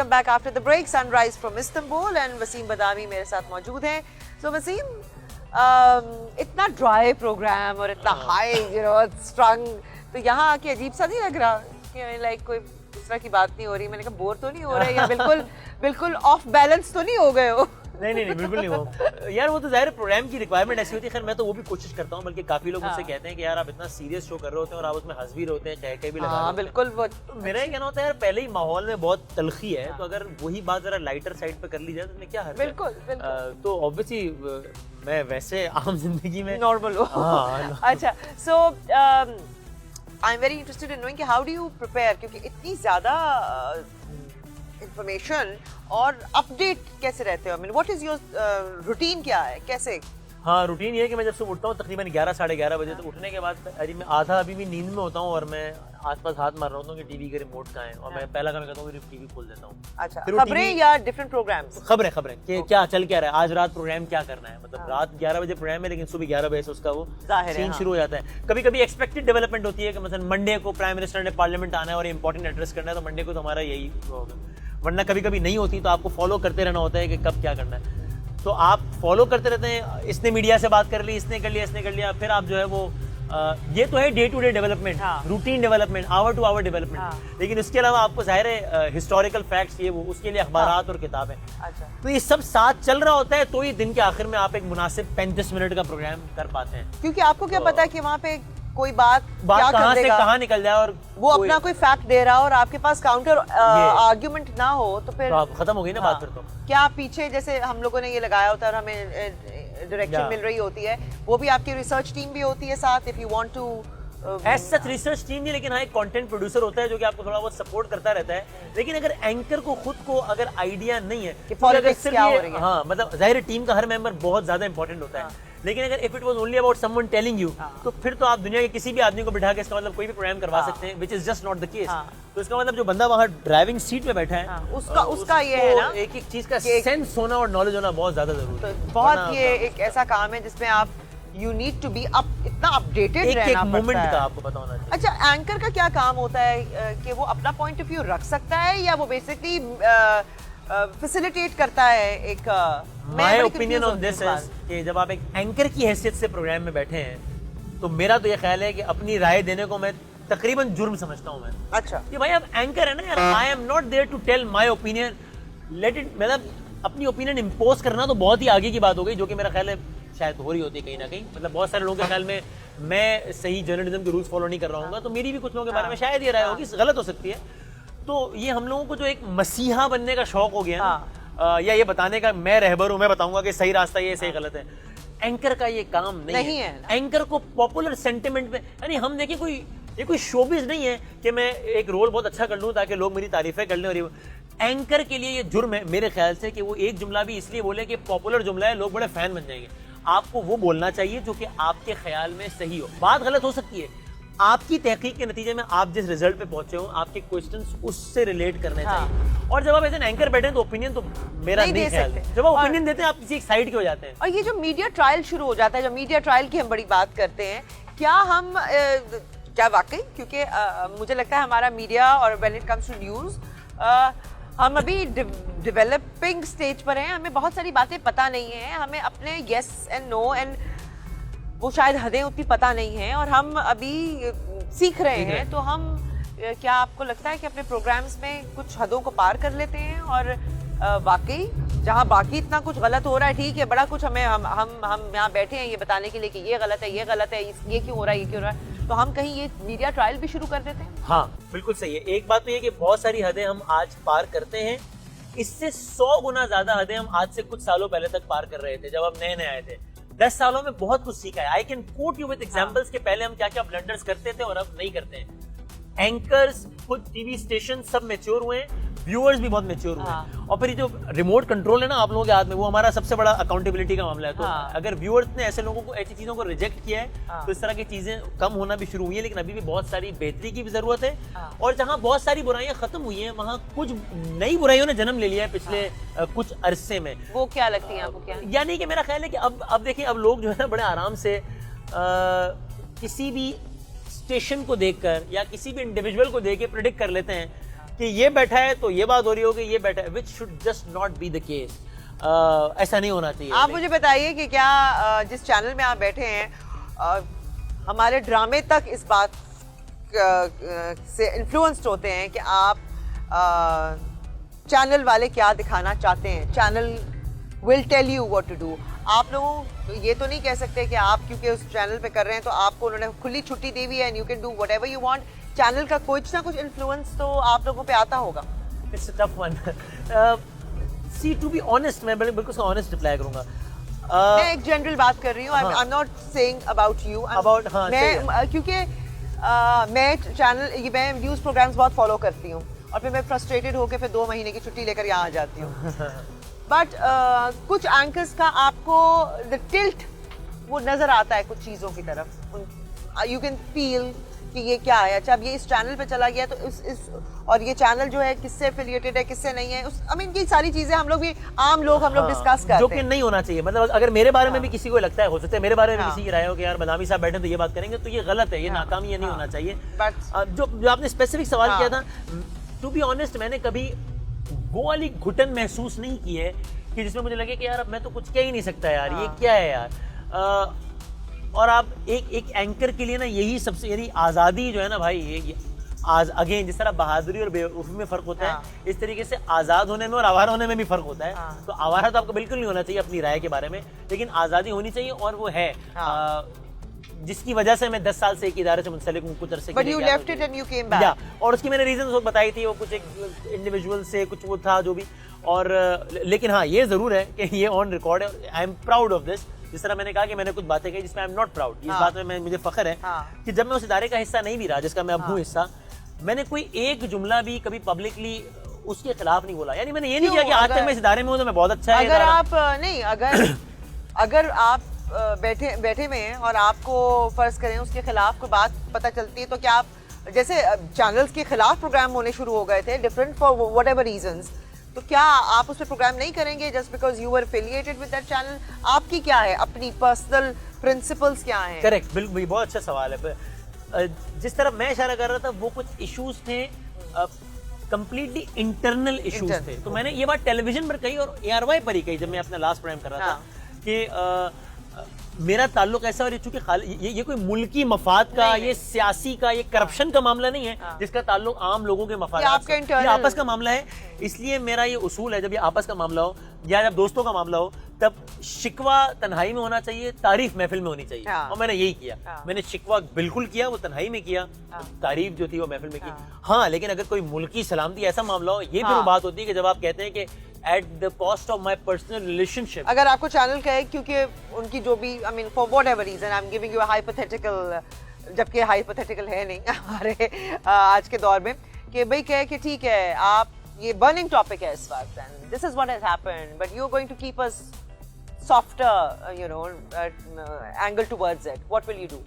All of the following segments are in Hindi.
Welcome back after the break. Sunrise from Istanbul and Waseem Badami मेरे साथ मौजूद हैं। सो वसीम, इतना ड्राई प्रोग्राम और इतना हाई स्ट्रंग, तो यहाँ आके अजीब सा नहीं लग रहा कि लाइक कोई इस तरह की बात नहीं हो रही? मैंने कहा बोर तो नहीं हो रहे या बिल्कुल ऑफ बैलेंस तो नहीं हो गए हो? नहीं बिल्कुल नहीं हो यार, वो तो जाहिर प्रोग्राम की रिक्वायरमेंट ऐसी होती है। खैर मैं तो वो भी कोशिश करता हूँ, बल्कि काफी लोग मुझसे कहते हैं कि यार आप इतना सीरियस शो कर रहे होते हैं और आप उसमें हंस भी रहे होते हैं, कह भी लगा बिल्कुल। वो तो मेरा ये कहना होता है यार, पहले ही माहौल में बहुत तलखी है, तो अगर वही बात जरा लाइटर साइड पे कर ली जाए तो इसमें क्या हर्ज है? बिल्कुल। तो ऑब्वियसली मैं वैसे आम जिंदगी में नॉर्मल हो। अच्छा, so I am very interested in knowing कि हाउ डू यू प्रिपेयर, क्योंकि इतनी ज्यादा इंफॉर्मेशन और अपडेट कैसे रहते हो? I mean what is your routine, क्या है, कैसे? हाँ, रूटीन ये है कि मैं जब सुबह उठता हूँ तकरीबन 11 साढ़े 11 बजे, तो उठने के बाद अरे मैं आधा अभी भी नींद में होता हूँ और मैं आसपास हाथ मार रहा होता हूँ कि टीवी के रिमोट कहाँ है, और मैं पहला काम करता हूँ कि टीवी खोल देता हूँ। अच्छा, खबरें या डिफरेंट प्रोग्राम्स? खबरें कि क्या चल क्या रहा है, आज रात प्रोग्राम क्या करना है, मतलब रात 11 बजे प्रोग्राम है लेकिन सुबह 11 बजे से उसका वो सीन शुरू हो जाता है। कभी कभी एक्सपेक्टेड डेवलपमेंट होती है कि मतलब मंडे को प्राइम मिनिस्टर ने पार्लियामेंट आना है और इंपॉर्टेंट एड्रेस करना है, तो मंडे को तो हमारा यही होगा, वरना कभी कभी नहीं होती, तो आपको फॉलो करते रहना होता है कि कब क्या करना है। तो आप फॉलो करते रहते हैं, इसने मीडिया से बात कर ली, इसने कर लिया, फिर आप जो है वो ये तो है day to day development, routine development, hour to hour development. लेकिन उसके अलावा आपको जाहिर है हिस्टोरिकल फैक्ट्स ये वो, उसके लिए अखबारात और किताबें। अच्छा, तो ये सब साथ चल रहा होता है, तो ये दिन के आखिर में आप एक मुनासिब 35 मिनट का प्रोग्राम कर पाते हैं। क्योंकि आपको क्या पता है कि वहाँ पे कोई बात कहाँ से कहाँ निकल जाए, और वो अपना कोई फैक्ट दे रहा हो और आपके पास काउंटर आर्ग्यूमेंट ना हो तो फिर तो खत्म हो गई ना बात। फिर तो क्या पीछे जैसे हम लोगों ने ये लगाया होता है और हमें डायरेक्शन मिल रही होती है, वो भी आपकी रिसर्च टीम भी होती है साथ, if you want to as such research team नहीं, लेकिन हाँ एक कंटेंट प्रोड्यूसर होता है जो कि आपको थोड़ा बहुत सपोर्ट करता रहता है। लेकिन अगर एंकर को खुद को अगर आइडिया नहीं है कि पॉलिटिक्स क्या हो रही है, हाँ मतलब जाहिर टीम का हर मेंबर बहुत ज्यादा इंपॉर्टेंट होता है। लेकिन अगर if it was only about someone telling you, तो फिर तो आप दुनिया के किसी भी आदमी को बिठा के इसका मतलब कोई भी प्रोग्राम करवा सकते हैं, which is just not the case. तो इसका मतलब जो बंदा वहाँ ड्राइविंग सीट में बैठा है, उसका ये है ना, एक एक चीज का सेंस होना और नॉलेज होना बहुत ज्यादा जरूरी है। बहुत ये एक ऐसा काम है जिसमें आप यू नीड टू बी इतना अपडेटेड रहना एक मोमेंट का आपको पता होना चाहिए। अच्छा, एंकर का क्या काम होता है कि वो अपना पॉइंट ऑफ व्यू रख सकता है या वो बेसिकली फैसिलिटेट करता है? एक my opinion on this is कि जब आप एक एंकर की हैसियत से प्रोग्राम में बैठे हैं, तो मेरा तो ये ख्याल है कि अपनी राय देने को मैं तकरीबन जुर्म समझता हूँ मैं। अच्छा, कि भाई आप एंकर है ना यार, I am not there to tell my opinion, let it, मतलब अपनी ओपिनियन इम्पोज करना तो बहुत ही आगे की बात हो गई, जो कि मेरा ख्याल है शायद हो रही होती है कहीं ना कहीं। मतलब बहुत सारे लोगों के ख्याल में मैं सही जर्नलिज्म के रूल्स फॉलो नहीं कर रहा हूँ, तो मेरी भी कुछ लोगों के बारे में शायद ये राय होगी, गलत हो सकती है। तो ये हम लोगों को जो एक मसीहा बनने का शौक हो गया या ये बताने का मैं रहबर हूं, मैं बताऊंगा कि सही रास्ता ये सही गलत है, एंकर का ये काम नहीं है। एंकर को पॉपुलर सेंटिमेंट में, यानी हम देखिए ये कोई शोबिज नहीं है कि मैं एक रोल बहुत अच्छा कर लूं ताकि लोग मेरी तारीफें कर लें। और एंकर के लिए ये जुर्म है मेरे ख्याल से कि वो एक जुमला भी इसलिए बोले कि पॉपुलर जुमला है, लोग बड़े फैन बन जाएंगे। आपको वो बोलना चाहिए जो कि आपके ख्याल में सही हो। बात गलत हो सकती है, आपकी तहकीक के नतीजे में आप जिस रिजल्ट पे पहुंचे हो, आपके क्वेश्चंस उससे रिलेट करने चाहिए। और जब आप ऐसे एंकर बैठे तो ओपिनियन तो मेरा नहीं ख्याल है, जब आप ओपिनियन देते हैं आप किसी एक साइड के हो जाते हैं। और ये जो मीडिया ट्रायल शुरू हो जाता है, जब मीडिया ट्रायल की हम बड़ी बात करते हैं, क्या वाकई, क्योंकि मुझे लगता है हमारा मीडिया और when it comes to news हम अभी डेवलपिंग स्टेज पर हैं, हमें बहुत सारी बातें पता नहीं है, हमें अपने यस एंड नो एंड वो शायद हदें उतनी पता नहीं है और हम अभी सीख रहे हैं। तो हम क्या आपको लगता है कि अपने प्रोग्राम्स में कुछ हदों को पार कर लेते हैं और वाकई जहाँ बाकी इतना कुछ गलत हो रहा है, ठीक है, बड़ा कुछ हमें हम यहाँ बैठे हैं ये बताने के लिए कि ये गलत है, ये क्यों हो रहा है, ये क्यों हो रहा है, तो हम कहीं ये मीडिया ट्रायल भी शुरू कर देते हैं? हाँ बिल्कुल सही है। एक बात तो ये कि बहुत सारी हदें हम आज पार करते हैं, इससे 100 गुना ज्यादा हदें हम आज से कुछ सालों पहले तक पार कर रहे थे जब हम नए आए थे। 10 सालों में बहुत कुछ सीखा है। I can coat you with examples के पहले हम क्या क्या ब्लंडर्स करते थे और अब नहीं करते हैं। एंकर्स, खुद टीवी स्टेशन सब मैच्योर हुए हैं, व्यूअर्स भी बहुत मैच्योर हुए हैं। और फिर ये जो रिमोट कंट्रोल है ना आप लोगों के हाथ में, वो हमारा सबसे बड़ा अकाउंटेबिलिटी का मामला है। तो अगर व्यूअर्स ने ऐसे लोगों को, ऐसी चीजों को रिजेक्ट किया है, तो इस तरह की चीजें कम होना भी शुरू हुई है। लेकिन अभी भी बहुत सारी बेहतरी की भी जरूरत है। और जहाँ बहुत सारी बुराइयां खत्म हुई हैं, वहाँ कुछ नई बुराइयों ने जन्म ले लिया है पिछले कुछ अरसे में। वो क्या लगती है आपको? क्या यानी कि मेरा ख्याल है कि अब देखिए, अब लोग जो है ना बड़े आराम से किसी भी स्टेशन को देखकर या किसी भी इंडिविजुअल को देख के प्रेडिक्ट कर लेते हैं कि ये बैठा है तो ये बात हो रही होगी, ये बैठा है, which should just not be the case. ऐसा नहीं होना चाहिए. आप मुझे बताइए कि क्या जिस चैनल में आप बैठे हैं हमारे ड्रामे तक इस बात से इन्फ्लुएंस्ड होते हैं कि आप चैनल वाले क्या दिखाना चाहते हैं, channel will tell you what to do. आप लोगों ये तो नहीं कह सकते कि आप क्योंकि उस चैनल पे कर रहे हैं तो आपको उन्होंने खुली छुट्टी दी हुई है and you can do whatever you want. Channel का कुछ ना कुछ इन्फ्लुएंस तो आप लोगों पे आता होगा. It's a tough one. See, to be honest, मैं बिल्कुल ऑनेस्ट रिप्लाई करूंगा. मैं एक जनरल बात कर रही हूँ. आई am not saying about you. About, हाँ, मैं क्योंकि मैं चैनल मैं न्यूज़ प्रोग्राम्स बहुत फॉलो करती हूँ और फिर मैं फ्रस्ट्रेटेड होकर फिर 2 महीने की छुट्टी लेकर यहाँ आ जाती हूँ. बट कुछ एंकर्स का आपको द टिल्ट वो नजर आता है कुछ चीज़ों की तरफ. यू कैन फील कि ये क्या है. अच्छा अब ये इस चैनल पे चला गया तो इस और ये चैनल जो है किससे एफिलिएटेड है किससे नहीं है. आई मीन ये सारी चीजें हम लोग भी आम लोग हम लोग डिस्कस करते हैं जो कि नहीं होना चाहिए. मतलब अगर मेरे बारे में भी किसी को लगता है, हो सकता है मेरे बारे में किसी की राय हो कि यार बदामी साहब बैठे तो ये बात करेंगे, तो ये गलत है, ये नाकामी, ये नहीं होना चाहिए. जो आपने स्पेसिफिक सवाल किया था, टू बी ऑनेस्ट मैंने कभी वो वाली घुटन महसूस नहीं की है कि जिसमें मुझे लगे कि यार अब मैं तो कुछ कह ही नहीं सकता यार, ये क्या है यार. और आप एक एंकर के लिए ना यही सबसे यानी आज़ादी जो है ना भाई, ये अगेन जिस तरह बहादुरी और बेवकूफ़ी में फ़र्क होता है, इस तरीके से आज़ाद होने में और आवारा होने में भी फ़र्क होता है. तो आवारा तो आपको बिल्कुल नहीं होना चाहिए अपनी राय के बारे में, लेकिन आज़ादी होनी चाहिए और वो है जिसकी वजह से मैं 10 साल से एक इदारे से मुंसलिक हूँ कुछ अरसे के लिए. But you left it and you came back. और उसकी मैंने रीजन बताई थी, वो कुछ एक इंडिविजुअल से कुछ वो था जो भी. और लेकिन हाँ ये ज़रूर है कि ये ऑन रिकॉर्ड है. I am proud of this. जिस तरह मैंने कहा कि मैंने कुछ बातें कही जिसमें आई एम नॉट प्राउड. इस बात में मुझे फख्र है कि जब मैं उस इदारे का हिस्सा नहीं भी रहा जिसका मैं अब हूँ हिस्सा, मैंने कोई एक जुमला भी कभी पब्लिकली उसके खिलाफ नहीं बोला. यानी मैंने ये नहीं किया कि आज तक मैं इस इदारे में हूँ तो मैं बहुत अच्छा है. अगर आप नहीं अगर आप बैठे में हैं और आपको फर्ज करें उसके खिलाफ कोई बात पता चलती है तो क्या आप जैसे चैनल्स के खिलाफ प्रोग्राम होने शुरू हो गए थे डिफरेंट फॉर व्हाटएवर रीजंस, तो क्या आप उस पर प्रोग्राम नहीं करेंगे just because you are affiliated with that channel? आपकी क्या है अपनी पर्सनल प्रिंसिपल्स क्या हैं? करेक्ट, बिल्कुल बहुत अच्छा सवाल है. जिस तरह मैं इशारा कर रहा था वो कुछ इश्यूज थे, कंप्लीटली इंटरनल इश्यूज थे. तो मैंने ये बात टेलीविजन पर कही और ARY पर ही कही जब मैं अपना लास्ट प्रोग्राम कर रहा था कि मेरा ताल्लुक ऐसा, और चूंकि ये कोई मुल्की मफाद का, ये सियासी का, ये करप्शन का मामला नहीं है जिसका ताल्लुक आम लोगों के मफाद से, ये आपस का मामला है. इसलिए मेरा ये उसूल है जब ये आपस का मामला हो या जब दोस्तों का मामला हो तब शिकवा तन्हाई में होना चाहिए, तारीफ महफिल में होनी चाहिए. और मैंने यही किया. मैंने शिकवा बिल्कुल किया, वो तन्हाई में किया, तारीफ जो थी वो महफिल में की. हाँ लेकिन अगर कोई मुल्की सलामती ऐसा मामला हो, ये फिर बात होती है कि जब आप कहते हैं कि at the cost of my personal relationship. अगर आपको चैनल कहे क्योंकि उनकी जो भी I mean for whatever reason I'm giving you a hypothetical, जबकि hypothetical है नहीं हमारे आज के दौर में, कि भाई कहे कि ठीक है आप ये burning topic है इस वक्त and this is what has happened but you're going to keep us softer angle towards it, what will you do?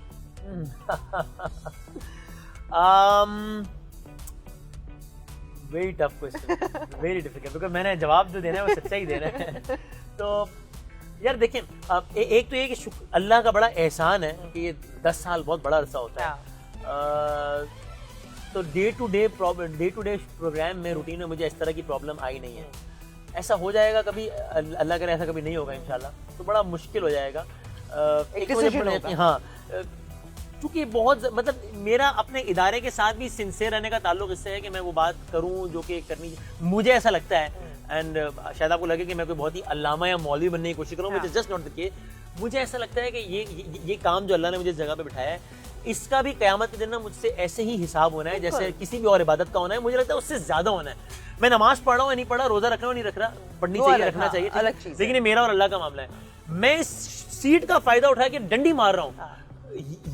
Very tough question, very difficult, because मैंने जवाब जो देना है वो सच्चा ही देना है. तो यार देखें, एक तो ये कि अल्लाह का बड़ा एहसान है कि ये 10 साल बहुत बड़ा अरसा होता है. तो डे टू डे प्रोग्राम में रूटीन में मुझे इस तरह की प्रॉब्लम आई नहीं है. ऐसा हो जाएगा कभी, अल्लाह करे ऐसा कभी नहीं होगा इंशाल्लाह, तो बड़ा मुश्किल हो जाएगा. हाँ क्योंकि बहुत मतलब मेरा अपने इदारे के साथ भी सिंसियर रहने का ताल्लुक इससे है कि मैं वो बात करूं जो कि करनी मुझे ऐसा लगता है. एंड शायद आपको लगे कि मैं कोई बहुत ही अल्लामा या मौलवी बनने की कोशिश करूं, which is just not the case. मुझे ऐसा लगता है कि ये काम जो अल्लाह ने मुझे इस जगह पे बिठाया है, इसका भी क़यामत के दिन ना मुझसे ऐसे ही हिसाब होना है जैसे किसी भी और इबादत का होना है. मुझे लगता है उससे ज्यादा होना है. मैं नमाज पढ़ रहा हूँ या नहीं पढ़ रहा, रोजा रख रहा हूँ नहीं रख रहा, पढ़नी चाहिए, रखना चाहिए, लेकिन ये मेरा और अल्लाह का मामला है. मैं इस सीट का फायदा उठा के डंडी मार रहा हूँ,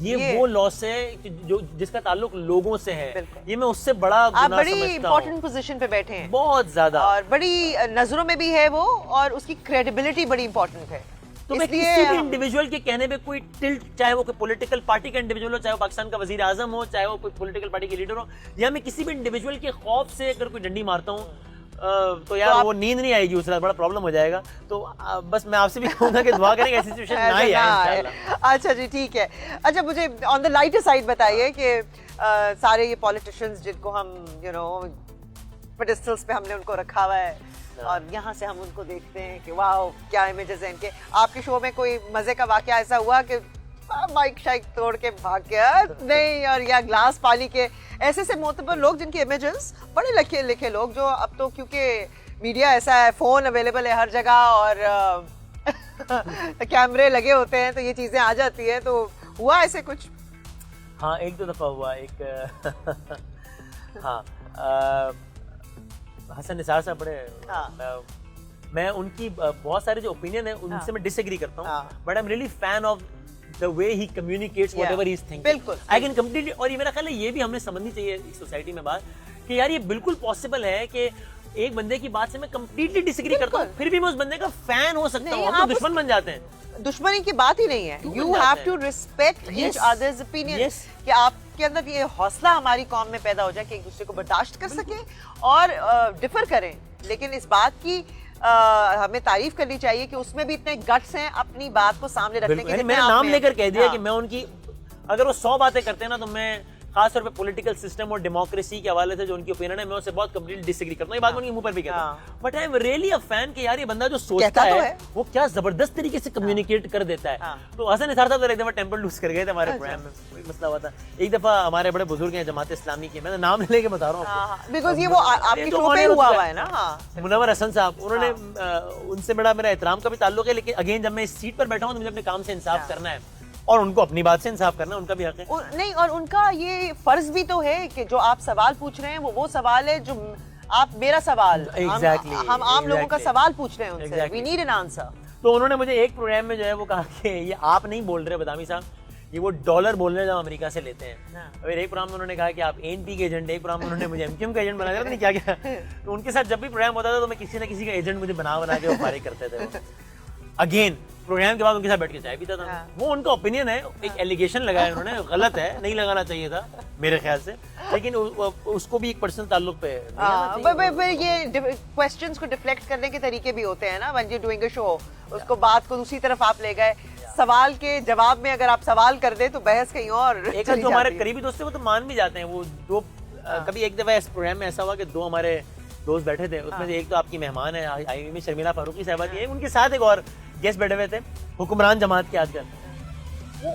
ये वो लॉस है जो जिसका ताल्लुक लोगों से है. ये मैं उससे बड़ा गुनाह समझता हूं. आप बड़ी इंपॉर्टेंट पोजीशन पे बैठे हैं, बहुत ज्यादा, और बड़ी नजरों में भी है वो, और उसकी क्रेडिबिलिटी बड़ी इंपॉर्टेंट है. तो मैं किसी भी इंडिविजुअल के कहने पे कोई टिल्ट, चाहे वो कोई पॉलिटिकल पार्टी का इंडिविजुअल हो, चाहे वो पाकिस्तान का वजीर आजम हो, चाहे वो कोई पॉलिटिकल पार्टी के लीडर हो, या मैं किसी भी इंडिविजुअल के खौफ से अगर कोई डंडी मारता हूँ तो यार वो नींद नहीं आएगी, उससे बड़ा प्रॉब्लम हो जाएगा. तो बस मैं आपसे भी कहूंगा कि दुआ करें ऐसी सिचुएशन ना ही आए इंशाल्लाह. अच्छा जी ठीक है. अच्छा मुझे ऑन द लाइटर साइड बताइए कि सारे ये पॉलिटिशियंस जिनको हम पेडिस्टल्स पे हमने उनको रखा हुआ है और यहाँ से हम उनको देखते हैं कि वाह क्या इमेजेस हैं इनके। आपके शो में कोई मजे का वाकया ऐसा हुआ कि माइक शाइक तोड़ के भाग गया नहीं, और या ग्लास पानी के ऐसे से मोतबर लोग जिनके इमेजेस बड़े लिखे लिखे लोग, जो अब तो क्योंकि मीडिया ऐसा है, फोन अवेलेबल है हर जगह और कैमरे लगे होते हैं तो ये चीजें आ जाती है। तो हुआ ऐसे कुछ? हाँ, एक दो दफा हुआ। एक हाँ, हसन निसार साहब बड़े, मैं उनकी बहुत सारे जो ओपिनियन है उनसे मैं डिसएग्री करता हूँ, but I am really fan of the way he communicates whatever he's thinking. बिल्कुल, I can completely, और ये मेरा ख्याल है ये भी हमें समझनी चाहिए इस सोसाइटी में बात कि यार ये बिल्कुल पॉसिबल है कि एक बंदे की बात से मैं कंप्लीटली डिसएग्री करता हूँ, फिर भी मैं उस बंदे का फैन हो सकता हूँ। हम तो दुश्मन बन जाते हैं। दुश्मनी की बात ही नहीं है, you have to respect each others opinion, कि आपके अंदर ये हौसला हमारी कौम में पैदा हो जाए कि एक दूसरे को बर्दाश्त कर सके और डिफर करें, लेकिन इस बात की हमें तारीफ करनी चाहिए कि उसमें भी इतने गट्स हैं अपनी बात को सामने रखने के। मैंने नाम लेकर कह दिया कि मैं उनकी, अगर वो 100 बातें करते हैं ना तो मैं खास तौर पे पॉलिटिकल सिस्टम और डेमोक्रेसी के हवाले से जो उनकी ओपिनियन है मैं उससे बहुत कंप्लीटली डिसएग्री करता हूँ। ये बात मैं उनके मुंह पर भी कहता हूँ, but I am really a fan कि यार ये बंदा जो सोचता है वो क्या जबरदस्त तरीके से कम्युनिकेट कर देता है। तो हसन निसार साहब एक दफा टेंपल लूज कर गए थे हमारे प्रोग्राम में, कोई मसला हुआ था। एक दफा हमारे बड़े बुजुर्ग हैं जमात इस्लामी के, मैं नाम लेके बता रहा हूँ बिकॉज़ ये वो आपके शो पे हुआ है ना, मुनव्वर हसन साहब, उन्होंने उनसे बड़ा मेरा एहतराम का भी ताल्लुक है, लेकिन अगेन जब मैं इस सीट पर बैठा हूँ तो मुझे अपने काम से इंसाफ करना है और उनको अपनी बात से इंसाफ करना, उनका भी हक है। नहीं, और उनका ये फर्ज भी तो है कि जो आप सवाल पूछ रहे हैं वो सवाल है जो आप मेरा सवाल हम आम लोगों का सवाल पूछ रहे हैं उनसे, वी नीड एन आंसर। तो उन्होंने मुझे एक प्रोग्राम में जो है वो कहा कि ये आप नहीं बोल रहे बदामी साहब, ये वो डॉलर बोल रहे हैं जो अमेरिका से लेते हैं। फिर एक प्रोग्राम में उन्होंने कहा कि आप एनपी के एजेंट, एक प्रोग्राम में उन्होंने मुझे एमक्यूएम का एजेंट बना दिया, नहीं क्या क्या। तो उनके साथ जब भी प्रोग्राम होता था तो मैं किसी ना किसी का एजेंट मुझे बना के वो फारिग करते थे। अगेन प्रोग्राम के बाद उनके साथ बैठ के चाय पीता था। वो उनका ओपिनियन है, एक एलिगेशन लगाया उन्होंने, गलत है, नहीं लगाना चाहिए था मेरे ख्याल से, लेकिन उसको भी एक पर्सनल ताल्लुक पे ये क्वेश्चंस को डिफ्लेक्ट करने के तरीके भी होते हैं ना, when you doing a show, उसको बात को दूसरी तरफ आप ले गए, सवाल के जवाब में अगर आप सवाल कर दे तो बहस कहीं और। एक जो हमारे करीबी दोस्त है वो तो मान भी जाते हैं। वो दो कभी एक दफा इस प्रोग्राम में ऐसा हुआ कि 2 हमारे दोस्त बैठे थे, उसमें से एक तो आपकी मेहमान है आई में शर्मिला फारूकी साहबा थी, उनके साथ एक और गेस्ट बैठे हुए थे हुक्मरान जमात के आजकल। वो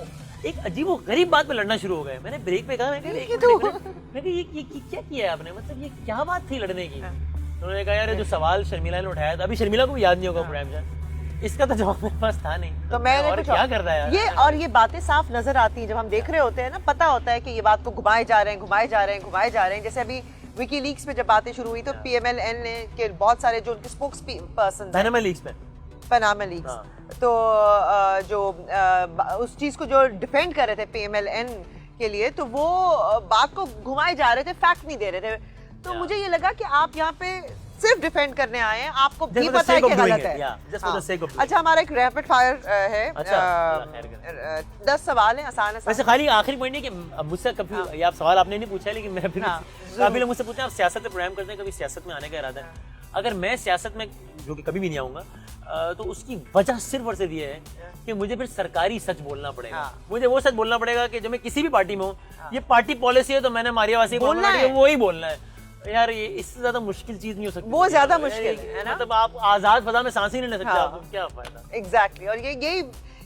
एक अजीब वो गरीब बात पे लड़ना शुरू हो गए। मैंने ब्रेक पे कहा, मैं ये क्या किया है आपने, मतलब ये क्या बात थी लड़ने की। उन्होंने कहा यार जो सवाल शर्मिला ने उठाया था, अभी शर्मिला को भी याद नहीं होगा प्रोग्राम से, इसका तो जवाब मेरे पास था नहीं। तो मैंने और क्या कर रहा है ये, और ये बातें साफ नजर आती हैं जब हम देख रहे होते हैं ना, पता होता है कि ये बात को घुमाए जा रहे हैं। जैसे अभी विकीलीक्स पे जब बातें शुरू हुई तो पीएमएलएन ने के बहुत सारे जो उनके स्पोक्स पर्सन पनामा लीक्स, तो जो उस चीज को जो डिफेंड कर रहे थे पीएमएलएन के लिए, तो वो बात को घुमाए जा रहे थे, फैक्ट नहीं दे रहे थे। तो मुझे ये लगा कि आप यहाँ पे सिर्फ डिफेंड करने आए हैं, आपको भी पता है कि गलत है। अच्छा, हमारा एक रैपिड फायर है, 10 सवाल है, आसान है। वैसे खाली आखिरी पॉइंट है कि मुझसे कभी ये आप सवाल आपने नहीं पूछा, लेकिन मैं फिर काफी लोग मुझसे पूछते हैं आप सियासत में प्रोग्राम करते हैं, कभी सियासत में आने का इरादा है? अगर मैं सियासत में, जो कि कभी भी नहीं आऊंगा, तो उसकी वजह सिर्फ और सिर्फ ये है कि मुझे फिर सरकारी सच बोलना पड़ेगा। मुझे वो सच बोलना पड़ेगा कि जो मैं किसी भी पार्टी में हूँ, ये पार्टी पॉलिसी है तो मैंने मारियावासी वो ही बोलना है। यार ये इससे ज्यादा मुश्किल चीज नहीं हो सकती, वो ज्यादा मुश्किल है ना, मतलब आप आजाद फजा में सांस ही नहीं ले सकते, आपको क्या फायदा। एग्जैक्टली, और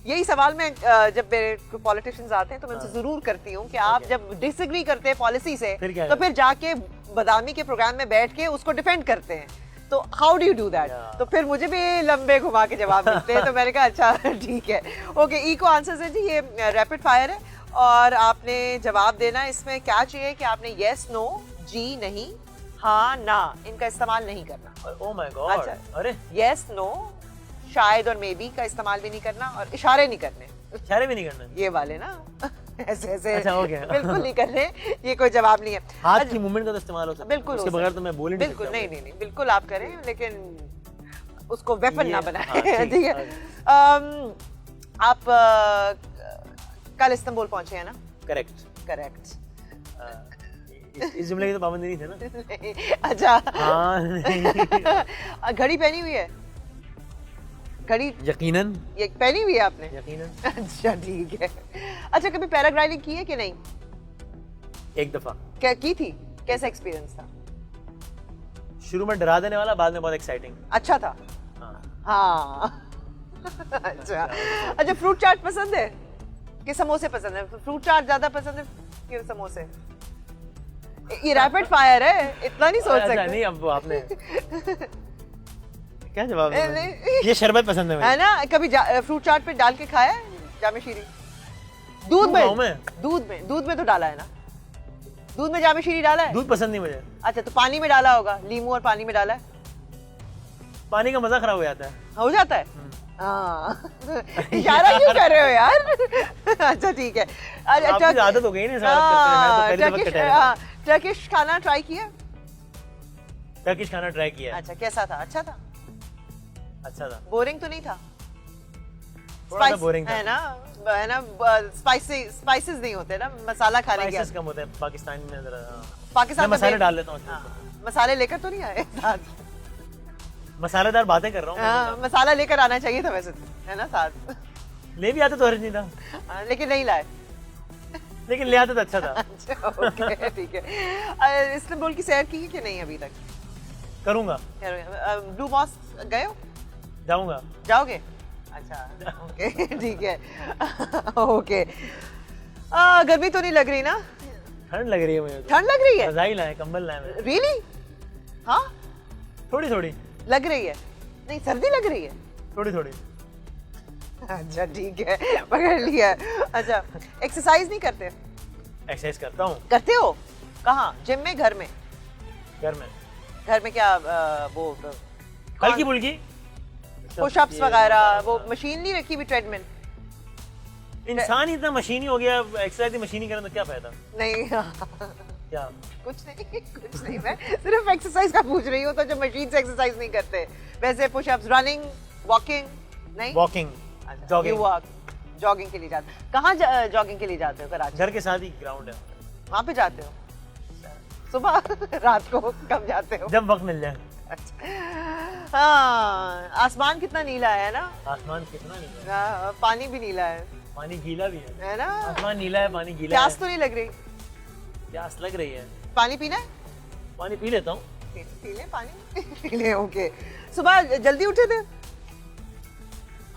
यही सवाल मैं जब मेरे पॉलिटिशियंस आते हैं तो मैं उनसे जरूर करती हूँ कि आप जब डिसएग्री करते हैं पॉलिसी से तो फिर जाके बदामी के प्रोग्राम में बैठ के उसको डिफेंड करते हैं, तो how do you do that? तो फिर मुझे भी लंबे घुमा के जवाब मिलते हैं। तो मैंने कहा अच्छा ठीक है, ओके। इको आंसर्स है जी, ये रैपिड फायर है और आपने जवाब देना। इसमें क्या चाहिए कि आपने यस नो, जी नहीं, हाँ ना, इनका इस्तेमाल नहीं करना। Oh my God. अच्छा, अरे यस नो, शायद और मे बी का इस्तेमाल भी नहीं करना, और इशारे नहीं करने। इशारे भी नहीं करना, ये वाले ना ऐसे ऐसे अच्छा, हो गया। बिल्कुल नहीं करने, ये कोई जवाब नहीं है। हाथ की मूवमेंट का तो इस्तेमाल हो सकता है, बिल्कुल उसके बगैर तो मैं बोल ही नहीं बिल्कुल नहीं, बिल्कुल आप करें, लेकिन उसको वेपन ना बनाएं, ठीक है। आप कल इस्तांबुल पहुंचे हैं ना? करेक्ट। इस जुमले की तो पाबंदी नहीं थे ना? अच्छा, हाँ। घड़ी पहनी हुई है? घड़ी यकीनन ये पहनी हुई है आपने? यकीनन। अच्छा ठीक है। अच्छा, कभी पैराग्लाइडिंग की है कि नहीं? एक दफा। क्या की थी? कैसा एक्सपीरियंस था? शुरू में डरा देने वाला, बाद में बहुत एक्साइटिंग। अच्छा था। हाँ। हाँ। अच्छा, फ्रूट चाट पसंद है कि समोसे पसंद है? फ्रूट चाट ज्यादा पसंद है कि समोसे? ये रैपिड फायर है, इतना नहीं सोच सकते। नहीं, अब आपने क्या जवाब दूं मैं? नहीं। ये शरबत पसंद है मुझे। है ना, कभी फ्रूट चाट पे डाल के खाया है जामे शीरी? दूध में तो डाला है ना? दूध में जामे शीरी डाला है? दूध पसंद नहीं मुझे। अच्छा, तो पानी में डाला होगा, लीमू और पानी में डाला है? पानी का मजा खराब हो जाता है। हो जाता है। हाँ। इशारा क्यों कर रहे हो यार? अच्छा ठीक है। आपकी आदत हो गई ना इशारा करते हैं, मैं तो पहले दफा कटा है। टर्किश खाना ट्राई किया? टर्किश खाना ट्राई किया। अच्छा, कैसा था? अच्छा था? अच्छा था। बोरिंग तो नहीं था? थोड़ा सा बोरिंग था। है ना, स्पाइसेस नहीं होते ना, मसाला खाने के। स्पाइसेस कम होते हैं पाकिस्तान में जरा। पाकिस्तान में मसाले डाल लेता हूँ। मसाले लेकर तो नहीं आए साथ? मसालेदार बातें कर रहा हूँ। मसाला लेकर आना चाहिए था वैसे तो, है ना, साथ। ले भी आते तो हर्ज नहीं था, लेकिन नहीं लाए। लेकिन ले आते तो अच्छा था। अच्छा, ओके, ठीक है। इस्तांबुल की सैर की है कि नहीं अभी तक? करूंगा। ब्लू मॉस्क गए हो? जाऊंगा। जाओगे? अच्छा, ओके, ठीक है। ओके। गर्मी तो नहीं लग रही ना? ठंड लग रही है मुझे। ठंड लग रही है? रजाई लाए, कंबल लाए मैंने। रियली? हाँ, थोड़ी थोड़ी लग रही है। नहीं, सर्दी लग रही है? थोड़ी थोड़ी। अच्छा ठीक है, पकड़ लिया। अच्छा, एक्सरसाइज नहीं करते? एक्सरसाइज करता हूँ। करते हो? कहाँ? जिम में? घर में? घर में। घर में क्या वो हल्की फुल्की पुशअप्स वगैरह, वो मशीन नहीं रखी हुई, ट्रेडमिल? इंसान ही इतना मशीनी हो गया, एक्सरसाइज मशीनी करने तो क्या फायदा? नहीं। क्या? कुछ नहीं, मैं सिर्फ एक्सरसाइज का पूछ रही हूँ, तो जो मशीन से एक्सरसाइज नहीं करते वैसे पुशअप्स, रनिंग, वॉकिंग? नहीं, वॉकिंग, जॉगिंग। जॉगिंग के लिए जाते? कहाँ जॉगिंग के लिए जाते हो कराची? घर के साथ ही ग्राउंड है, वहाँ पे जाते हो? सुबह? रात को कब जाते हो? जब वक्त मिल जाए। अच्छा। हाँ, आसमान कितना नीला है ना? आसमान कितना नीला है? पानी भी नीला है। पानी गीला भी है ना? आसमान नीला है, पानी गीला है। प्यास तो नहीं लग रही? प्यास लग रही है। पानी पीना है? पानी पी लेता हूँ। पी ले पानी। पी ले, ओके। सुबह जल्दी उठे थे?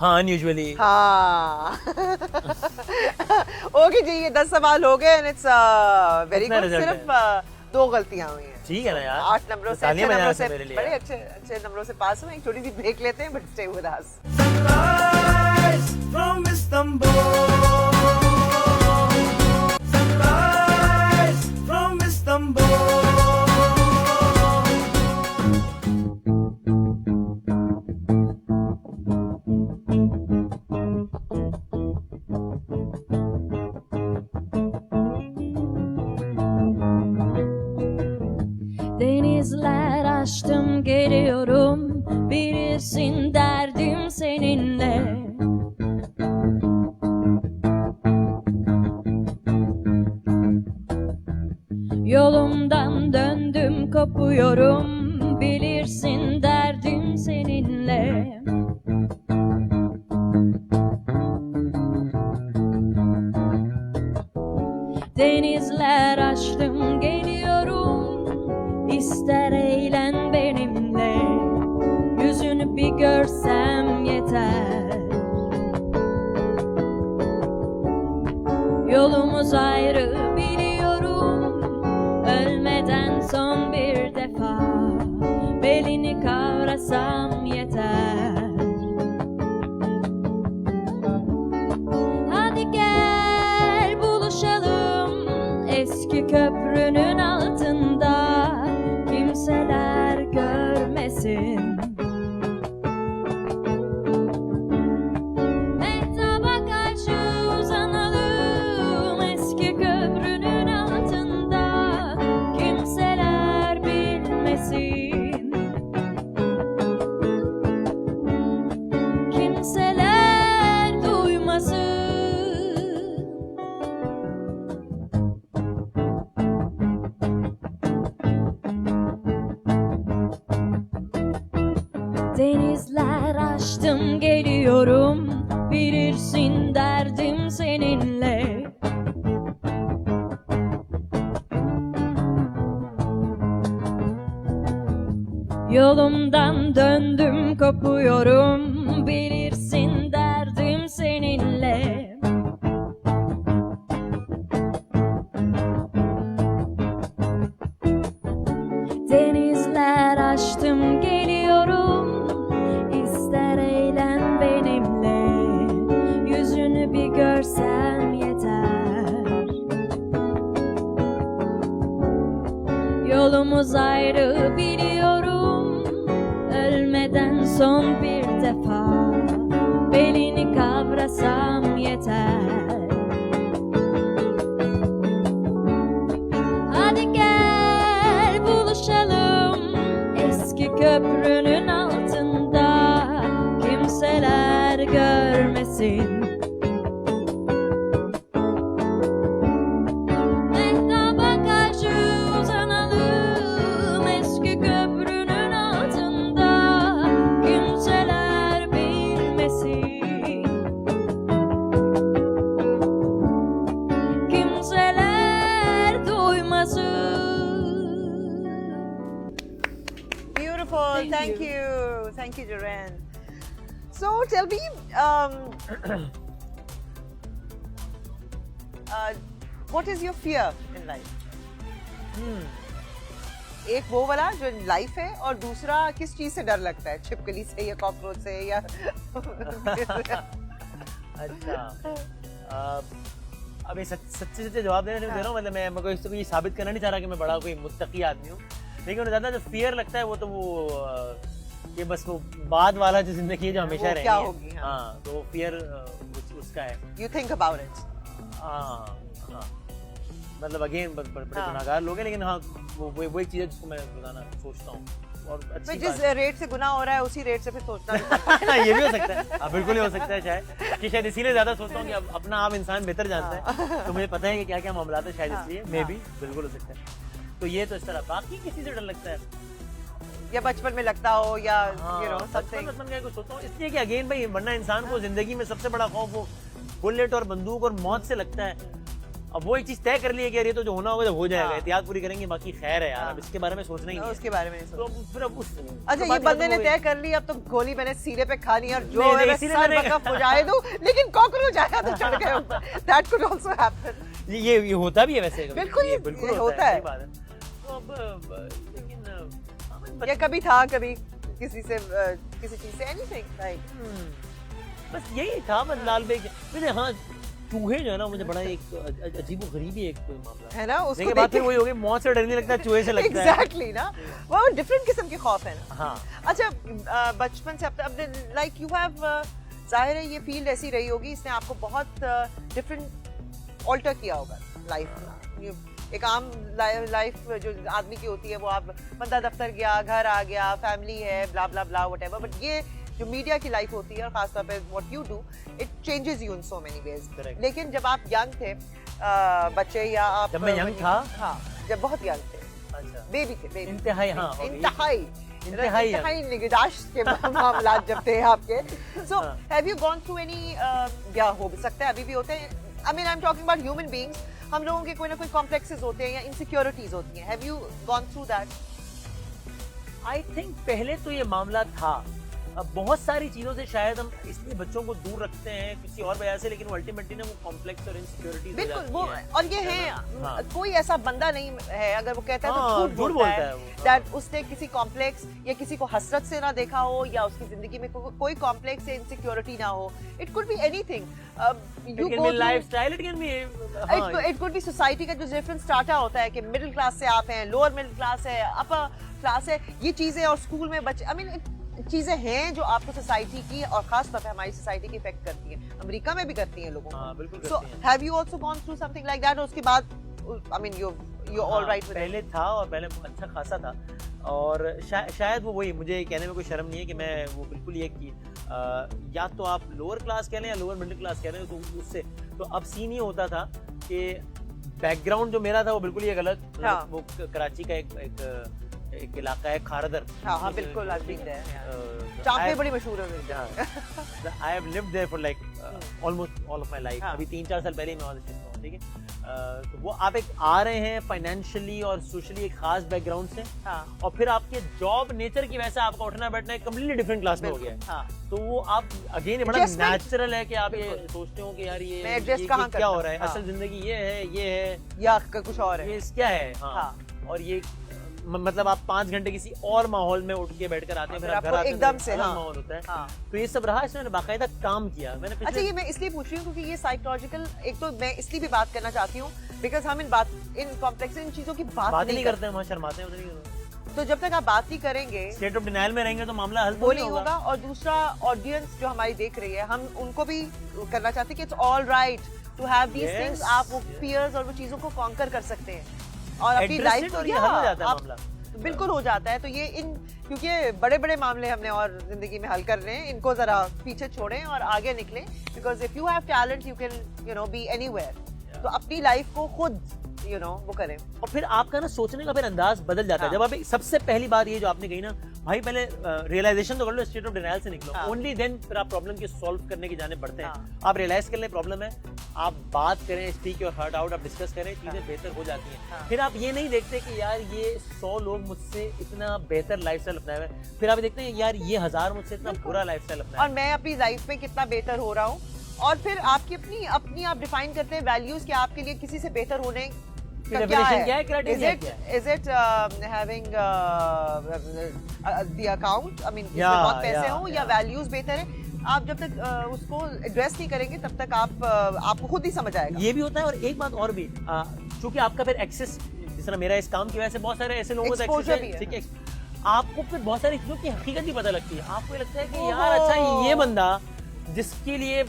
हाँ, अनयूजुअली। हाँ। ओके जी, ये 10 सवाल हो गए एंड इट्स वेरी गुड। सिर्फ 2 गलतियां हुई हैं। ठीक है ना यार, 8 नंबरों से, अच्छे नंबरों से, बड़े अच्छे नंबरों से पास हुए। एक छोटी सी ब्रेक लेते हैं, but stay with us. Sunrise from Istanbul. Sunrise from Istanbul. Denizler aştım geliyorum, bilirsin derdim seninle. Yolumdan döndüm kopuyorum, bilirsin derdim seninle. Denizler aştım geliyorum, İster eğlen benimle, yüzünü bir görsem yeter. Yolumuz ayrı biliyorum, ölmeden son bir defa belini kavrasam yeter. Hadi gel buluşalım eski köprünün altında, kimseler görmesin. Mehtaba karşı uzanalım eski köprünün altında, kimseler bilmesin. Kimseler duymasın. Denizler aştım geliyorum, bilirsin derdim seninle. Yolumdan döndüm kopuyorum, bilirsin derdim seninle. Denizler aştım geliyorum, ister eğlen benimle. Yüzünü bir görsem yeter. Yolumuz ayrı biliyorum, ölmeden son bir defa belini kavrasam yeter. Hadi gel buluşalım eski köprünün altında, kimseler görmesin. Mehtaba karşı uzanalım eski köprünün altında, kimseler bilmesin. Kimseler duymasın. Beautiful. Thank you, Duran. So tell me, what is your fear in life? एक वो वाला जो लाइफ है और दूसरा किस चीज से डर लगता है, छिपकली से या कॉकरोच से या अच्छा अभी सच्चे जवाब दे रहा हूँ, मतलब मैं कोई इसको ये साबित करना नहीं चाह रहा कि मैं बड़ा कोई मुत्तकी आदमी हूँ, लेकिन उन्हें ज्यादा जो फियर लगता है वो तो वो ये बस वो बाद वाला जो जिंदगी है जो हमेशा वो क्या रहेगी होगी, है। हाँ। हाँ तो फियर उसका है। You think about it? हाँ मतलब अगेन बड़े हाँ। गुनाहगार लोग हैं, लेकिन हाँ वो एक चीज है जिसको मैं रोजाना सोचता हूँ और अच्छी जिस बात रेट से गुनाह हो रहा है उसी रेट से फिर सोचना है। ये भी हो सकता है, हाँ बिल्कुल ही हो सकता है शायद कि शायद इसीलिए ज्यादा सोचता हूँ कि अपना आप इंसान बेहतर जानता है, तो मुझे पता है कि क्या क्या मामला है शायद, इसलिए मे भी बिल्कुल हो सकता है। तो ये तो इस तरह, बाकी किसी से डर लगता है या बचपन में लगता हो या यू नो बचपन समथिंग। का कुछ सोचता हूँ इसलिए कि अगेन भाई वरना इंसान को जिंदगी में सबसे बड़ा खौफ वो बुलेट और बंदूक और मौत से लगता है। अब वो एक चीज तय कर ली है कि यार ये तो जो होना होगा जब हो जाएगा, हाँ। एहतियात पूरी करेंगे, बाकी खैर है यार, हाँ। अब इसके बारे में सोचना ही नहीं है। उसके बारे में नहीं तो सोच। फिर अब उस अच्छा ये बंदे ने तय कर लिया, अब तो गोली मैंने सीने पे खानी और जो नहीं, है नहीं, मैं इसीलिए सर मैंने- बकफ हो जाए दूं, लेकिन कॉकरोच आया तो चढ़ गए ऊपर। That could also happen. ये होता भी है वैसे कभी। बिल्कुल, ये बिल्कुल ये होता होता है, है। सही बात है। तो अब लेकिन या कभी था कभी किसी से किसी चीज से एनीथिंग लाइक बस यही था, बस लाल बेग मुझे, हाँ चूहे जो है ना मुझे बड़ा एक अजीब गरीबी एक कोई मामला है ना, उसको देखिए बात फिर वही हो गई, मौत से डर नहीं लगता, चूहे से लगता है। एग्जैक्टली ना, वो डिफरेंट किस्म के खौफ है ना। हाँ अच्छा बचपन से अपने लाइक यू हैव, जाहिर है ये फील्ड ऐसी रही होगी, इसने आपको बहुत डिफरेंट ऑल्टर किया होगा लाइफ में। एक आम लाइफ जो आदमी की होती है वो आप बंदा दफ्तर गया, घर आ गया, फैमिली है, ब्ला ब्ला ब्ला व्हाटएवर, बट ये जो मीडिया की लाइफ होती है और खासतौर पे what you do, it changes you in so many ways. Correct. लेकिन जब आप यंग थे, बच्चे या आप जब मैं young था? हाँ जब बहुत यंग थे, अच्छा बेबी थे, बेबी इंतहाई, हाँ हो गई। इंतहाई इंतहाई young। इंतहाई निगहदाश्त के मामला जब थे आपके, सो हाँ। Have you gone through any, या हो भी सकता है अभी भी होते हैं, I mean I am talking about human beings, हम लोगों के कोई ना कोई कॉम्प्लेक्सेस होते हैं या इनसिक्योरिटीज होती हैं, have you gone through that? I think पहले तो ये मामला था, अब बहुत सारी चीजों से शायद हम इसलिए बच्चों को दूर रखते हैं किसी और वजह से, लेकिन अल्टीमेटली ना वो कॉम्प्लेक्स और इनसिक्योरिटीज हो बिल्कुल जाती वो, हैं। और ये है हाँ। कोई ऐसा बंदा नहीं है अगर वो कहता है हाँ, तो झूठ झूठ बोलता है वो, हाँ। दैट उसने किसी कॉम्प्लेक्स या किसी को हसरत से ना देखा हो या उसकी जिंदगी में कोई कॉम्प्लेक्स या इनसिक्योरिटी ना हो, it could be anything, you It can go be lifestyle, it can be, हाँ, इट कुड बी सोसाइटी का जो डिफरेंट स्टार्टा होता है कि मिडिल क्लास से आप हैं, लोअर मिडिल क्लास है, अपर क्लास है, ये चीजें और स्कूल में बच्चे, आई मीन चीजें हैं जो आपको सोसाइटी की और खास तौर पे हमारी सोसाइटी की इफेक्ट करती हैं, अमेरिका में भी करती हैं लोगों हाँ, बिल्कुल को। सो करती हैं। Have you also gone through something like that? उसके बाद I mean you all right with पहले था और पहले अच्छा खासा था, और शायद वो वही, मुझे कहने में कोई शर्म नहीं है कि मैं वो बिल्कुल ये कि या तो आप लोअर क्लास कह लें या लोअर मिडिल क्लास कह लें, तो उससे तो अब सीन ये होता था कि बैकग्राउंड जो मेरा था वो बिल्कुल ये गलत, हाँ। वो कराची का एक इलाका है खारदर। हाँ हाँ बिल्कुल, आई बीन देयर, चाप I- में बड़ी मशहूर है। I have lived there for like almost all of my life। हाँ। अभी 3-4 साल पहले ही मैं वहाँ से शिफ्ट हुआ, ठीक है। तो वो आप एक आ रहे हैं फाइनेंशियली और सोशली एक खास बैकग्राउंड से, हाँ। और फिर आपके जॉब नेचर की वजह से आपका उठना बैठना एक कम्प्लीटली डिफरेंट क्लास में हो गया है। हाँ। तो वो आप अगेन बड़ा Adjustment। नेचुरल है कि आप ये सोचते हो कि यार ये मैं adjust ये कहाँ क्या करता हो हूँ? रहा है, हाँ। असल जिंदगी ये है या कुछ और है। ये क्या है। हाँ। हाँ। और ये मतलब आप 5 घंटे किसी और माहौल में उठ के बैठकर आते हैं, फिर आप घर आपको आते हैं एकदम तो से, अलग हाँ। माहौल होता है। हाँ। तो ये सब रहा, इसमें मैंने बाकायदा काम किया। मैंने अच्छा, पिछले ये मैं इसलिए पूछ रही हूँ क्योंकि ये साइकोलॉजिकल, एक तो मैं इसलिए भी बात करना चाहती हूँ बिकॉज हम इन कॉम्प्लेक्स इन चीजों की बात बात नहीं नहीं करते हैं, वहाँ शर्माते हैं, नहीं करते। तो जब तक आप बात नहीं करेंगे स्टेट ऑफ डिनाइल में रहेंगे तो मामला हल वो नहीं होगा। और दूसरा, ऑडियंस जो हमारी देख रही है, हम उनको भी करना चाहते हैं कि it's all right to have these Yes, things. आप वो फियर्स और वो चीजों को कॉन्कर कर सकते हैं और अपनी Address लाइफ it को और ये हल हो जाता है आप- मामला। बिल्कुल हो जाता है। तो ये क्योंकि बड़े बड़े मामले हमने और जिंदगी में हल कर रहे हैं, इनको जरा पीछे छोड़ें और आगे निकलें, because if you have talent you can be anywhere. तो अपनी लाइफ को खुद वो करें। और फिर आपका ना सोचने का फिर अंदाज बदल जाता है। हाँ। जब आप सबसे पहली बात ये जो आपने कही ना, भाई पहले रियलाइजेशन तो कर लो, स्टेट ऑफ डिनाइल से निकलो, हाँ। ओनली देन फिर आप प्रॉब्लम की सॉल्व करने की जाने बढ़ते हैं। हाँ। आप रियलाइज कर ले प्रॉब्लम है, आप बात करें, स्पीक योर हार्ट आउट, आप डिस्कस करें, चीजें बेहतर हो जाती हैं। हाँ। फिर आप ये नहीं देखते कि यार ये 100 लोग मुझसे इतना बेहतर लाइफस्टाइल अपनाए हुए हैं, फिर आप देखते हैं यार ये 1000 मुझसे इतना बुरा लाइफस्टाइल अपनाए और मैं अपनी लाइफ में कितना बेहतर हो रहा हूँ। और फिर आपकी अपनी आप डिफाइन करते हैं वैल्यूज कि आपके लिए किसी से बेहतर होने का क्या definition है। क्या है, criteria क्या है? Is it having the account? I mean, इसमें Yeah, बहुत पैसे yeah, हों या yeah. वैल्यूज बेहतर है। आप जब तक उसको एड्रेस नहीं करेंगे तब तक आपको खुद ही समझ आएगा। ये भी होता है। और एक बात और भी, चूंकि आपका फिर एक्सेस, जिस तरह मेरा इस काम की वजह से बहुत सारे ऐसे लोगों को Exposure एक्सेस भी है, है। ठीक है, आपको फिर बहुत सारी चीजों की हकीकत ही पता लगती है। आपको ये लगता है कि ओहो। यार अच्छा ये बंदा जिसके लिए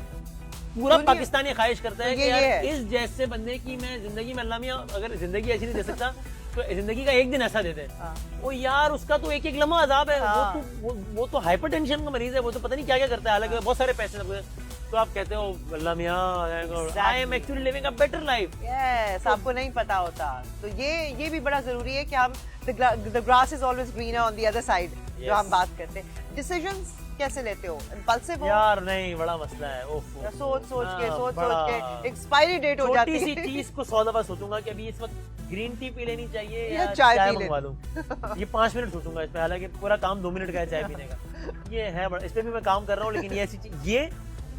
पूरा दुनिया- पाकिस्तानी ख्वाहिश करता है तो कि ये यार है। इस जैसे बंदे की मैं जिंदगी में, अल्लाह मियां अगर जिंदगी ऐसी नहीं दे सकता तो जिंदगी का एक दिन ऐसा दे दे। हाँ। वो यार उसका तो एक एक लम्हा अजाब है। हाँ। वो तो हाइपरटेंशन का मरीज है, वो तो पता नहीं क्या क्या करता है, हालांकि बहुत सारे पैसे लगते हैं। तो आप कहते हो अल्लाह मियां I am actually living a better life. Yes, आपको नहीं पता होता। तो ये भी बड़ा जरूरी है कि हम the grass is always greener on the other side, जो Yes. हम बात करते हैं। डिसीजंस कैसे लेते हो? इम्पल्सिव हो यार नहीं, बड़ा मसला है। ओफ या सोच के बड़ा। एक्सपायरी डेट हो जाती छोटी सी है। चीज को 100 दफा सोचूंगा कि अभी इस वक्त ग्रीन टी पी लेनी चाहिए या या चाय चाय पी मंगवा लूं। ये 5 मिनट सोचूंगा इसमें, हालांकि पूरा काम 2 मिनट का है चाय पीने का। ये है बड़ा, इस पे भी मैं काम कर रहा हूँ। लेकिन ये ऐसी चीज, ये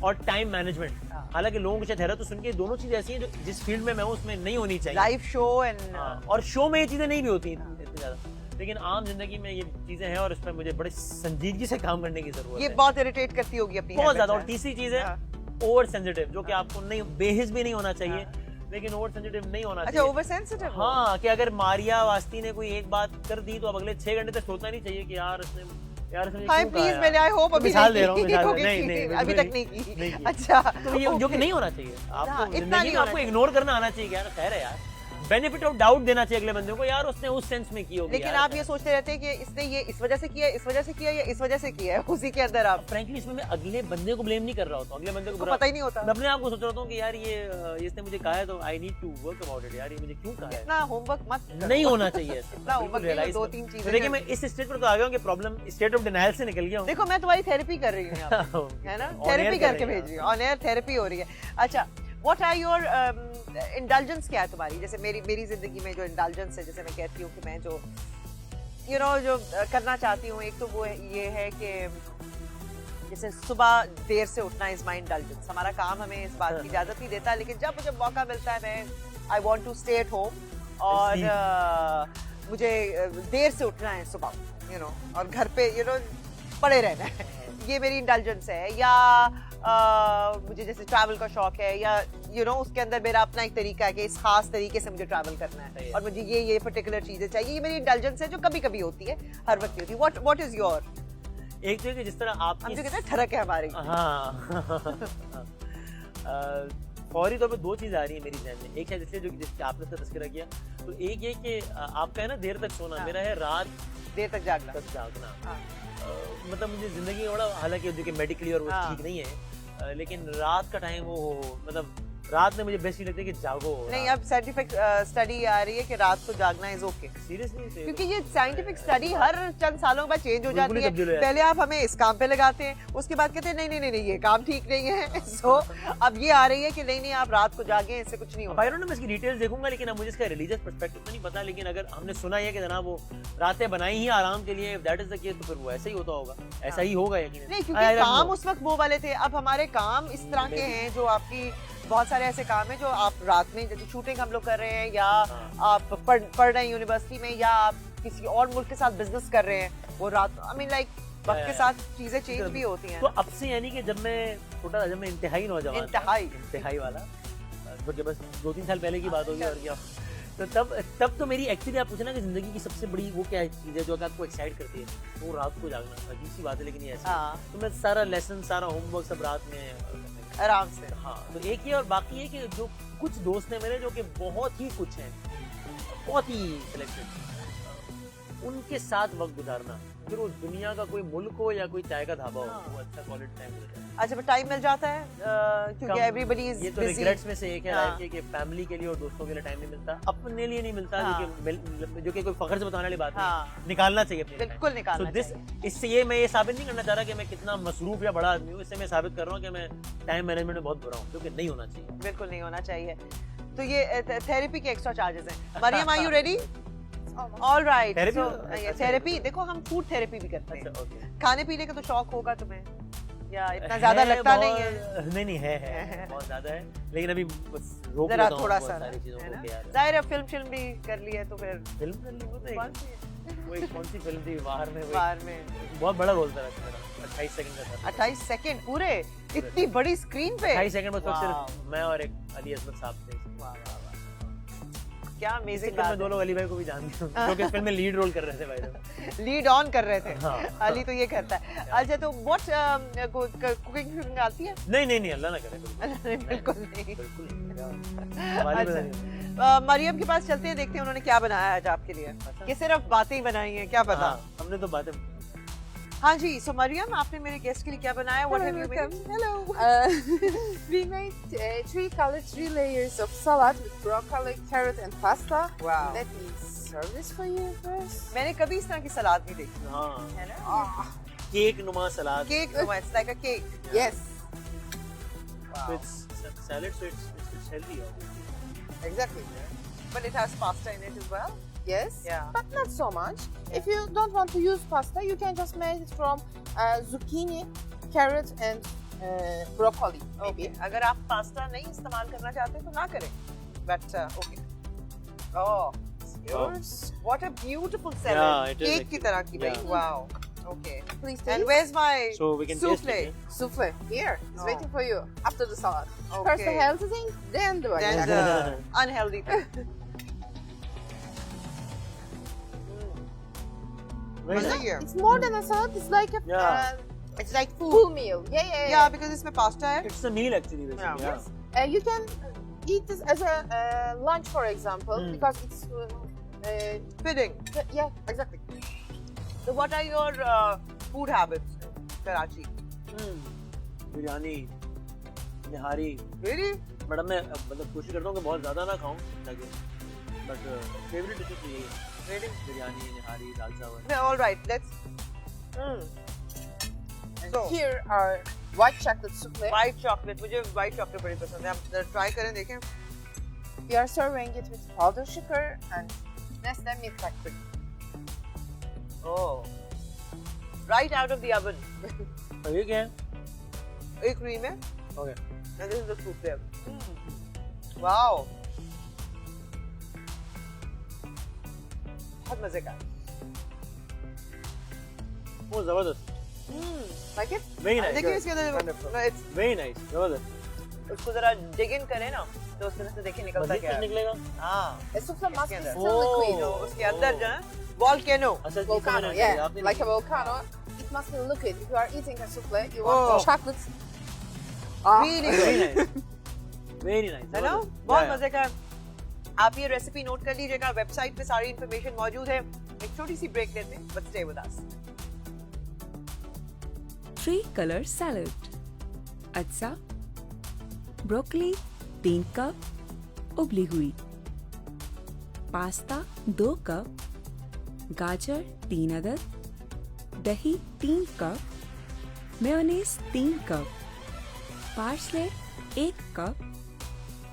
और टाइम मैनेजमेंट, हाँ। हालांकि लोगों को शायद हैरत तो सुन के, दोनों चीज ऐसी हैं जो जिस फील्ड में मैं हूँ उसमें नहीं होनी चाहिए। लाइव शो एंड हाँ, और शो में ये चीजें नहीं भी होती इतनी ज्यादा, लेकिन आम जिंदगी में ये चीजें हैं और इस पर मुझे बड़ी संजीदगी से काम करने की जरूरत ये है। बहुत इरिटेट करती होगी अपनी बहुत habits ज्यादा। और में। तीसरी चीज है हाँ। ओवर सेंसिटिव, जो कि आपको नहीं, बेहिस भी नहीं होना चाहिए, लेकिन ओवर सेंसिटिव नहीं होना अच्छा, चाहिए। Over sensitive. हाँ, कि अगर मारिया वास्ती ने कोई एक बात कर दी तो अब अगले 6 घंटे तक सोचना नहीं चाहिए कि यार इसने मुझे हाय क्यों कहा प्लीज, यार? मैंने आई होप अभी मिसाल नहीं दे रहा हूँ, की। मिसाल होगी नहीं की। नहीं अभी बिल्कुल तक नहीं की। नहीं की। अच्छा, तो ये जो कि नहीं होना चाहिए हाँ, आपको इतना जिंदगी नहीं में, होना आपको चाहिए। इग्नोर करना आना चाहिए कि यार खैर है यार, बेनिफिट ऑफ डाउट देना चाहिए अगले बंदे को, यार उसने उस सेंस में की होगी। लेकिन आप ये सोचते रहते हैं कि इसने ये इस वजह से किया, इस वजह से किया या इस वजह से किया है, उसी के अंदर आप फ्रैंकली इसमें मैं अगले बंदे को ब्लेम नहीं कर रहा होता, अगले बंदे को को बुरा- पता ही नहीं होता। मैं अपने आप को सोच रहा हूँ कि यार ये इसने मुझे कहा है तो I need to work about it. यार ये मुझे क्यों कहा है, इतना होमवर्क मत करो। नहीं होना चाहिए ऐसा। इतना बिल्कुल homework नहीं, realize 2-3 करो। चीजें तो देखिए जो- मैं इस स्टेट पर तो आ गया हूँ कि प्रॉब्लम स्टेट ऑफ डिनाइल से निकल गया हूँ। देखो, मैं तुम्हारी थेरेपी कर रही हूँ यहाँ पे, है ना? On air थेरेपी कर करके रही हैं। भेज रही हूँ, ऑन एयर थेरेपी हो रही है। अच्छा, व्हाट आर योर इंडल्जेंस? क्या है तुम्हारी? जैसे मेरी जिंदगी में जो इंडल्जेंस है, जैसे मैं कहती हूँ कि मैं जो जो करना चाहती हूँ, एक तो वो ये है कि जैसे सुबह देर से उठना इज माई इंडल्जेंस। हमारा काम हमें इस बात की इजाजत नहीं देता, लेकिन जब मुझे मौका मिलता है, मैं I want to stay at home और मुझे देर से उठना है सुबह, और घर पे पड़े रहना है। ये मेरी इंडल्जेंस है। या मुझे जैसे ट्रैवल का शौक है, या उसके अंदर मेरा अपना एक तरीका है कि इस खास तरीके से मुझे ट्रैवल करना है और मुझे ये पर्टिकुलर चीजें चाहिए। ये मेरी इंटेलिजेंस है जो कभी कभी होती है, हर वक्त नहीं होती। What is your? एक तो है कि जिस तरह हम आपकी जो कहते हैं ठरक है हमारी। हाँ फौरी तौर पे 2 चीज़ आ रही है मेरी जहन में। एक है जैसे जिसके आपने तस्करा किया, तो एक ये कि आपका है ना देर तक सोना, हाँ। मेरा है रात देर तक जागना। तक जागना। हाँ। मतलब मुझे जिंदगी में बड़ा, हालांकि जो कि मेडिकली और वो हाँ। ठीक नहीं है, लेकिन रात का टाइम वो मतलब रात में मुझे बेस्ट लगता है कि जागो। नहीं, अब साइंटिफिक स्टडी आ रही है कि रात को जागना इज ओके, सीरियसली, क्योंकि ये साइंटिफिक स्टडी हर चंद सालों के बाद चेंज हो जाती बिल्कुल ही है। तब्दील हो जाती है। पहले आप हमें इस काम पे लगाते हैं, उसके बाद कहते हैं नहीं नहीं नहीं नहीं, ये काम ठीक नहीं है। सो अब ये आ रही है कि नहीं नहीं, आप रात को जागे, इससे कुछ नहीं होगा। आई डोंट नो, मैं इसकी डिटेल्स देखूंगा, लेकिन अब मुझे इसका रिलीजियस पर्सपेक्टिव तो नहीं पता, लेकिन अगर हमने सुना है कि जनाब वो रातें बनाई ही आराम के लिए, दैट इज द केस, तो फिर वो ऐसा ही होता होगा, ऐसा ही होगा यकीनन। नहीं, क्योंकि काम उस वक्त वो वाले थे, अब हमारे काम इस तरह के हैं जो आपकी बहुत सारे ऐसे काम हैं जो आप रात में, जैसे शूटिंग हम लोग कर रहे हैं, या आप पढ़ रहे हैं यूनिवर्सिटी में, या आप किसी और मुल्क के साथ बिजनेस कर रहे हैं, वो रात, आई मीन लाइक वक्त के साथ चीजें चेंज भी होती हैं। तो अब से यानी कि जब मैं छोटा था, जब मैं इंतहाई नौजवान था, इंतहाई वाला, क्योंकि बस 2-3 साल पहले की बात होगी और क्या, तो तब तो मेरी एक्चुअली आप पूछे ना कि जिंदगी की सबसे बड़ी वो क्या चीज़ है जो आपको एक्साइट करती है, वो रात को जागना। अजीब सी बात है लेकिन ये ऐसा है। तो मैं सारा लेसन, सारा होमवर्क सब रात में आराम से। हाँ, तो एक ही, और बाकी है कि जो कुछ दोस्त हैं मेरे जो कि बहुत ही कुछ हैं, बहुत ही सिलेक्टेड, उनके साथ वक्त गुजारना, फिर वो दुनिया का कोई मुल्क हो या कोई चाय का ढाबा हो, वो अच्छा क्वालिटी टाइम हो जाता है। अच्छा, पर टाइम मिल जाता है क्योंकि एवरीबॉडी इज ये तो बिजी। रिग्रेट्स में से एक है लाइफ के, कि फैमिली के लिए और दोस्तों के लिए टाइम नहीं मिलता, अपने लिए नहीं मिलता, जो कि कोई फखर से बताने वाली बात नहीं, निकालना चाहिए अपने लिए। बिल्कुल निकालना So इससे ये मैं ये साबित नहीं करना चाह रहा कि मैं कितना मसरूफ या बड़ा आदमी हूँ, इससे मैं साबित कर रहा हूँ कि मैं टाइम मैनेजमेंट में बहुत बुरा हूँ, जो कि नहीं होना चाहिए। बिल्कुल नहीं होना चाहिए। तो ये थेरेपी के एक्स्ट्रा चार्जेस हैं। Mariam, are you ready? All right. Therapy, देखो हम फूड थेरेपी भी करते हैं। अच्छा, ओके। खाने पीने का तो शौक होगा तुम्हें, या इतना ज्यादा लगता नहीं है? नहीं है बहुत ज्यादा है, लेकिन अभी बस रोक जरा लेता हूँ थोड़ा बहुत सा, सारी चीजों है को ना? कि यार जाहिर है फिल्म भी कर ली है तो फिर फिल्म कर ली, वो तो कौन एक- सी? वो एक कौन सी फिल्म थी बाहर में, वो बाहर में एक बहुत बड़ा रोल था वैसे मेरा, 28 सेकंड का था। 28 सेकंड पूरे, इतनी बड़ी स्क्रीन पे? 28 सेकंड में तो वाह। सिर्फ मैं और एक अली असमत साहब थे। वाह, वाह, वाह। क्या इस अमेजिंग फिल्म में बात दो लोग अली भाई को भी जानते हैं, जो कि इस फिल्म में लीड रोल कर रहे थे भाई। लीड ऑन कर रहे थे। हाँ। अली तो ये करता है। अच्छा, तो व्हाट कुकिंग आती है? नहीं अल्लाह ना करे, बिल्कुल नहीं। बिल्कुल नहीं। अच्छा, मरियम के पास चलते हैं, देखते हैं उन्होंने क्या बनाया आज आपके लिए, कि सिर्फ बातें ही बनाई हैं, क्या पता। हाँ, हमने तो बातें। हाँ जी, सो मरियम, आपने मेरे गेस्ट के लिए क्या बनाया? What have you made? Hello. We made 3 layers of salad with broccoli, carrot, and pasta. Wow. Let me serve this for you first. मैंने कभी इस तरह की सलाद नहीं देखी, हाँ, है ना? केक नुमा सलाद। Cake, it's like a cake. Yes. So it's salad, so it's healthy obviously. Exactly. But it has pasta in it as well. Yes. Yeah. But not so much. If you don't want to use pasta, you can just make it from zucchini, carrot, and broccoli. Maybe. Okay. अगर आप पास्ता नहीं इस्तेमाल करना चाहते तो ना करें. But okay. Oh, Yours. what a beautiful salad. Yeah, it is Cake की तरह की भाई. Yeah. Wow. Okay. Please And taste. where's my So we can taste souffle? it. Souffle. Here. It's Oh. waiting for you. After the salad. Okay. First the healthy thing, then the Then veggie. the unhealthy thing. Very मजा nice. ही है. It's more than a salad. It's like a Yeah. It's like food. full meal. Yeah. Yeah, because इसमें pasta है. It's a meal actually basically. Yeah. Yeah. You can eat this as a lunch, for example, because it's Filling. yeah, exactly. So what are your food habits, Karachi? Biryani, nihari. Really? Madam मैं मतलब कोशिश करता हूँ कि बहुत ज़्यादा ना खाऊं ताकि, बट फेवरेट डिशेस तो यही है। Really? बिरयानी, निहारी, दाल चावल। Yeah, all right. Let's. And So- here are white chocolate souffle. White chocolate. मुझे white chocolate बड़ी पसंद है. हम try करें, देखें. We are serving it with powdered sugar and Nestle milk factory. Oh. Right out of the oven. और ये क्या है? एक cream है. Okay. And this is the souffle. Wow. बहुत मजे का. वो जबरदस्त। Like it? Very nice. देखिए इसके अंदर. Wonderful. No, it's Very nice. जबरदस्त। उसको जरा dig in करें ना, तो उसके अंदर से देखिए निकलता मज़ीद क्या कुछ है. निकलेगा? हाँ. The souffle must be अंदर. still liquid. तो उसके अंदर जो है volcano. अच्छा, Volcano, yeah, like a volcano. It must be liquid. If you are eating a souffle, you want Oh. chocolate. Really Very good. nice. Very nice. है ना? जबरदस्त। बहुत Yeah, मजे का है. आप ये रेसिपी नोट कर लीजिएगा, वेबसाइट पे सारी इंफॉर्मेशन मौजूद है. एक छोटी सी ब्रेक लेते हैं, but stay with us. 3-color salad. Ajza, broccoli, 3 cup उबली हुई, पास्ता 2 कप, गाजर 3 अदद, दही 3 cup, mayonnaise 3 cup, parsley 1 cup,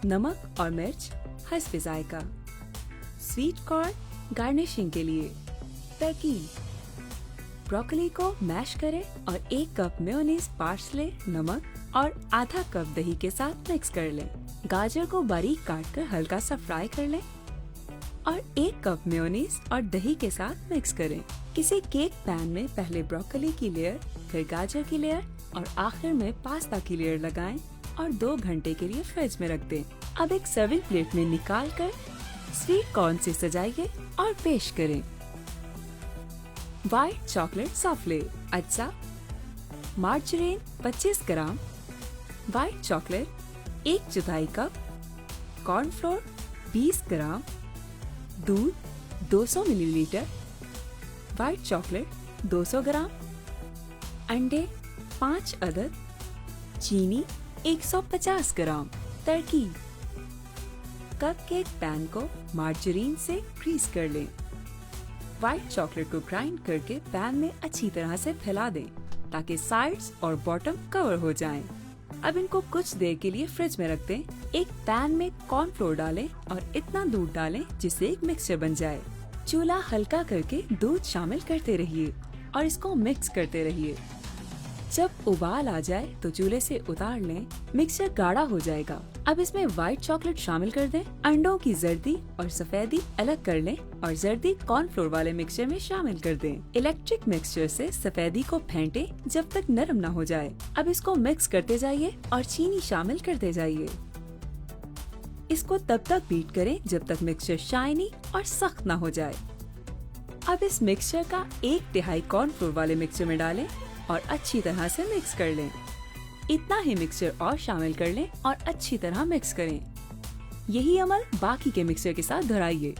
नमक और मिर्च हस्ब जायका, स्वीट कॉर्न गार्निशिंग के लिए। तरकीब: ब्रोकली को मैश करें और 1 कप मेयोनीज, पार्सले, नमक और आधा कप दही के साथ मिक्स कर लें। गाजर को बारीक काटकर हल्का सा फ्राई कर लें और 1 कप मेयोनीज और दही के साथ मिक्स करें। किसी केक पैन में पहले ब्रोकली की लेयर, फिर गाजर की लेयर और आखिर में पास्ता की लेयर लगाएं और 2 घंटे के लिए फ्रिज में रख दें। अब एक सर्विंग प्लेट में निकाल कर स्वीट कॉर्न से सजाइए और पेश करें। व्हाइट चॉकलेट सॉफ्ले, अज्जा, मार्जरीन 25 ग्राम, व्हाइट चॉकलेट 1/4 कप, कॉर्नफ्लोर 20 ग्राम, दूध 200 मिलीलीटर, व्हाइट चॉकलेट 200 ग्राम, अंडे 5 अदद, चीनी 150 ग्राम। तरकीब: कपकेक पैन को मार्जरीन से ग्रीस कर लें। व्हाइट चॉकलेट को ग्राइंड करके पैन में अच्छी तरह से फैला दें ताकि साइड्स और बॉटम कवर हो जाएं। अब इनको कुछ देर के लिए फ्रिज में रख दें। एक पैन में कॉर्नफ्लोर डालें और इतना दूध डालें जिससे एक मिक्सचर बन जाए। चूल्हा हल्का करके दूध शामिल करते रहिए और इसको मिक्स करते रहिए। जब उबाल आ जाए तो चूल्हे से उतार लें। मिक्सचर गाढ़ा हो जाएगा। अब इसमें व्हाइट चॉकलेट शामिल कर दें। अंडों की जर्दी और सफेदी अलग कर लें और जर्दी कॉर्नफ्लोर वाले मिक्सचर में शामिल कर दें। इलेक्ट्रिक मिक्सचर से सफेदी को फेंटें जब तक नरम न हो जाए। अब इसको मिक्स करते जाइए और चीनी शामिल करते जाइए। इसको तब तक बीट करें जब तक मिक्सचर शाइनी और सख्त न हो जाए। अब इस मिक्सचर का 1/3 कॉर्नफ्लोर वाले मिक्सचर में डालें और अच्छी तरह से मिक्स कर लें। इतना ही मिक्सचर और शामिल कर लें और अच्छी तरह मिक्स करें। यही अमल बाकी के मिक्सचर के साथ दोहराइए।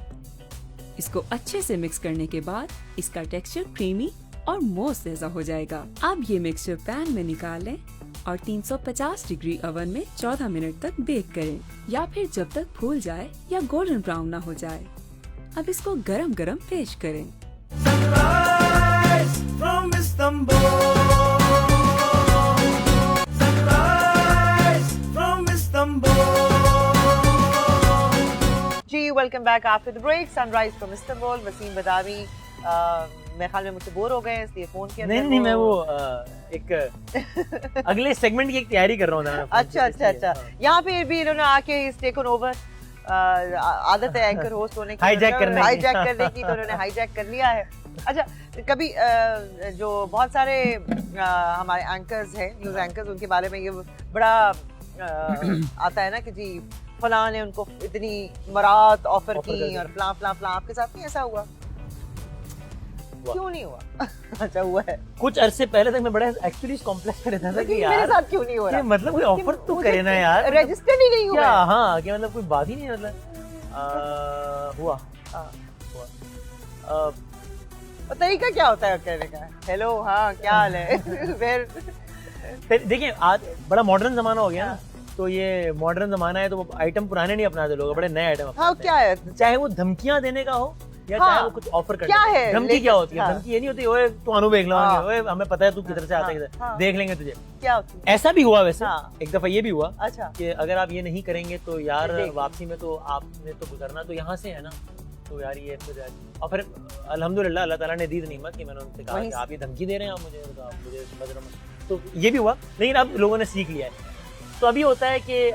इसको अच्छे से मिक्स करने के बाद इसका टेक्सचर क्रीमी और मोस जैसा हो जाएगा। अब ये मिक्सचर पैन में निकाल लें और 350 डिग्री ओवन में 14 मिनट तक बेक करें या फिर जब तक फूल जाए या गोल्डन ब्राउन ना हो जाए। अब इसको गरम गरम पेश करें। Sunrise from Istanbul. Sunrise from Istanbul. जी welcome back after the break. Sunrise from Istanbul. Waseem Badawi मेरे ख्याल में मुझसे बोर हो गए इसलिए फोन के अंदर नहीं मैं वो एक अगले सेगमेंट की एक तैयारी कर रहा हूँ ना। अच्छा यहाँ पे भी इन्होंने आके इस टेकन ओवर। आदत है एंकर होस्ट होने की, हाईजैक करने की, तो उन्होंने हाईजैक कर लिया है। अच्छा, कभी जो बहुत सारे हमारे एंकर्स हैं, न्यूज एंकर्स, उनके बारे में ये बड़ा आता है ना कि जी फलां ने उनको इतनी मरात ऑफर की और फलां फलां फलां। आपके साथ नहीं ऐसा हुआ? क्यों नहीं हुआ? अच्छा हुआ है। कुछ अरसे पहले तक मैं बड़ा एक्चुअली कॉम्प्लेक्स में रहता था कि यार मेरे साथ क्यों नहीं हो रहा? मतलब कोई ऑफर तो करे ना यार, रजिस्टर ही नहीं हुआ। क्या? हाँ, क्या मतलब कोई बात ही नहीं, मतलब हुआ। और तरीका क्या होता है कहने का? हेलो, हाँ क्या हाल है? फिर देखिए आज बड़ा मॉडर्न जमाना हो गया ना, तो ये मॉडर्न जमाना है तो वो आइटम पुराने नहीं अपनाते लोग, बड़े नए आइटम अपनाते हैं। क्या है? चाहे वो धमकियां देने का हो या हाँ, चाहे वो कुछ ऑफर करने क्या का। है? धमकी क्या होती है? हाँ। धमकी ये नहीं होती ओए तू अनु देख हाँ। ओए हमें पता है तू किधर से आता है, किधर हाँ। देख लेंगे तुझे। क्या होती है? ऐसा भी हुआ वैसे। हाँ। एक दफा ये भी हुआ अच्छा। कि अगर आप ये नहीं करेंगे तो यार देख। वापसी में तो आपने तो गुजरना तो यहाँ से है ना, तो यार ये फिर और फिर अल्हम्दुलिल्लाह अल्लाह ताला ने दी निमत कि मैंने उनसे कहा कि आप ये धमकी दे रहे हैं, आप मुझे समझ रहे हैं। तो ये भी हुआ, लेकिन अब लोगों ने सीख लिया है। तो अभी होता है कि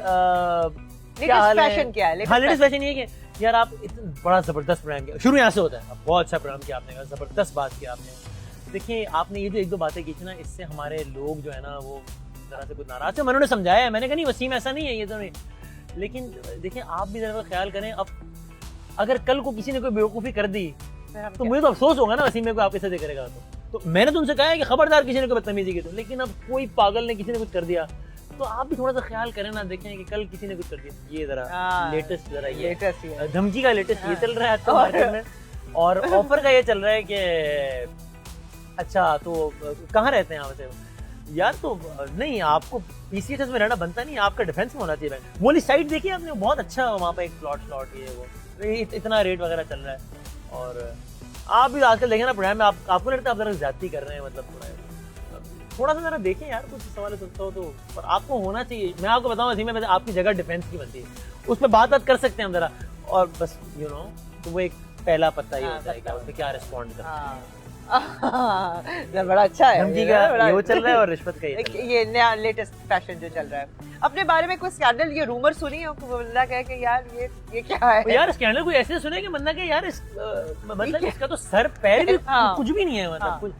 फैशन क्या है? हाँ, लेटेस्ट फैशन ये कि यार आप इतना बड़ा जबरदस्त प्रोग्राम किया, शुरू यहाँ से होता है, बहुत अच्छा प्रोग्राम किया आपने, जबरदस्त बात की आपने। देखिए आपने ये जो 1-2 बातें की थी ना, इससे हमारे लोग जो है ना वो जरा से कुछ नाराज थे। मैंने समझाया है, मैंने कहा नहीं वसीम ऐसा नहीं है, ये तो नहीं। लेकिन देखिए आप भी जरा ख्याल करें, अब अगर कल को किसी ने कोई बेवकूफ़ी कर दी तो मुझे तो अफसोस होगा ना वसीम में कोई आपके साथ करेगा तो मैंने तो उनसे कहा है कि खबरदार किसी ने कोई बदतमीजी की तो, लेकिन अब कोई पागल ने किसी ने कुछ कर दिया तो आप भी थोड़ा सा ख्याल करें ना, देखें कि कल किसी ने कुछ कर दिया। ये जरा लेटेस्ट जरा ये धमकी का लेटेस्ट ये चल रहा है आजकल मार्केट में, और ऑफर का ये चल रहा है कि अच्छा तो कहाँ रहते हैं यहाँ से, यार तो नहीं, आपको पीसीएचएस में रहना बनता नहीं, आपका डिफेंस में होना चाहिए बैंक। वो वाली साइड देखिए आपने, बहुत अच्छा वहाँ पे एक प्लॉट ये वो इतना रेट वगैरह चल रहा है। और आप भी आजकल देखें ना प्रोग्राम में, आपको लगता है आप जरा ज्यादती कर रहे हैं, मतलब थोड़ा सा जरा देखें यार, कुछ सवाल सुनता हो तो। और आपको होना चाहिए, मैं आपको बताऊँ वैसे में आपकी जगह डिफेंस की बनती है, उस पर बात कर सकते हैं हम जरा। और बस यू नो, तो वो एक पहला पत्ता ही होता है, क्या उसमें क्या रिस्पॉन्ड करते हैं। बड़ा अच्छा है धमकी ये, का बड़ा- ये वो चल रहा है और रिश्वत का ये चल रहा है। ये नया लेटेस्ट फैशन जो चल रहा है। अपने बारे में कोई स्कैंडल, ये रूमर सुनी हो कि वो बंदा कहे कि यार ये क्या है? तो यार स्कैंडल कोई ऐसे सुने कि बंदा के यार मतलब इसका तो सर पैर भी हाँ। कुछ भी नहीं है, मतलब हाँ। कुछ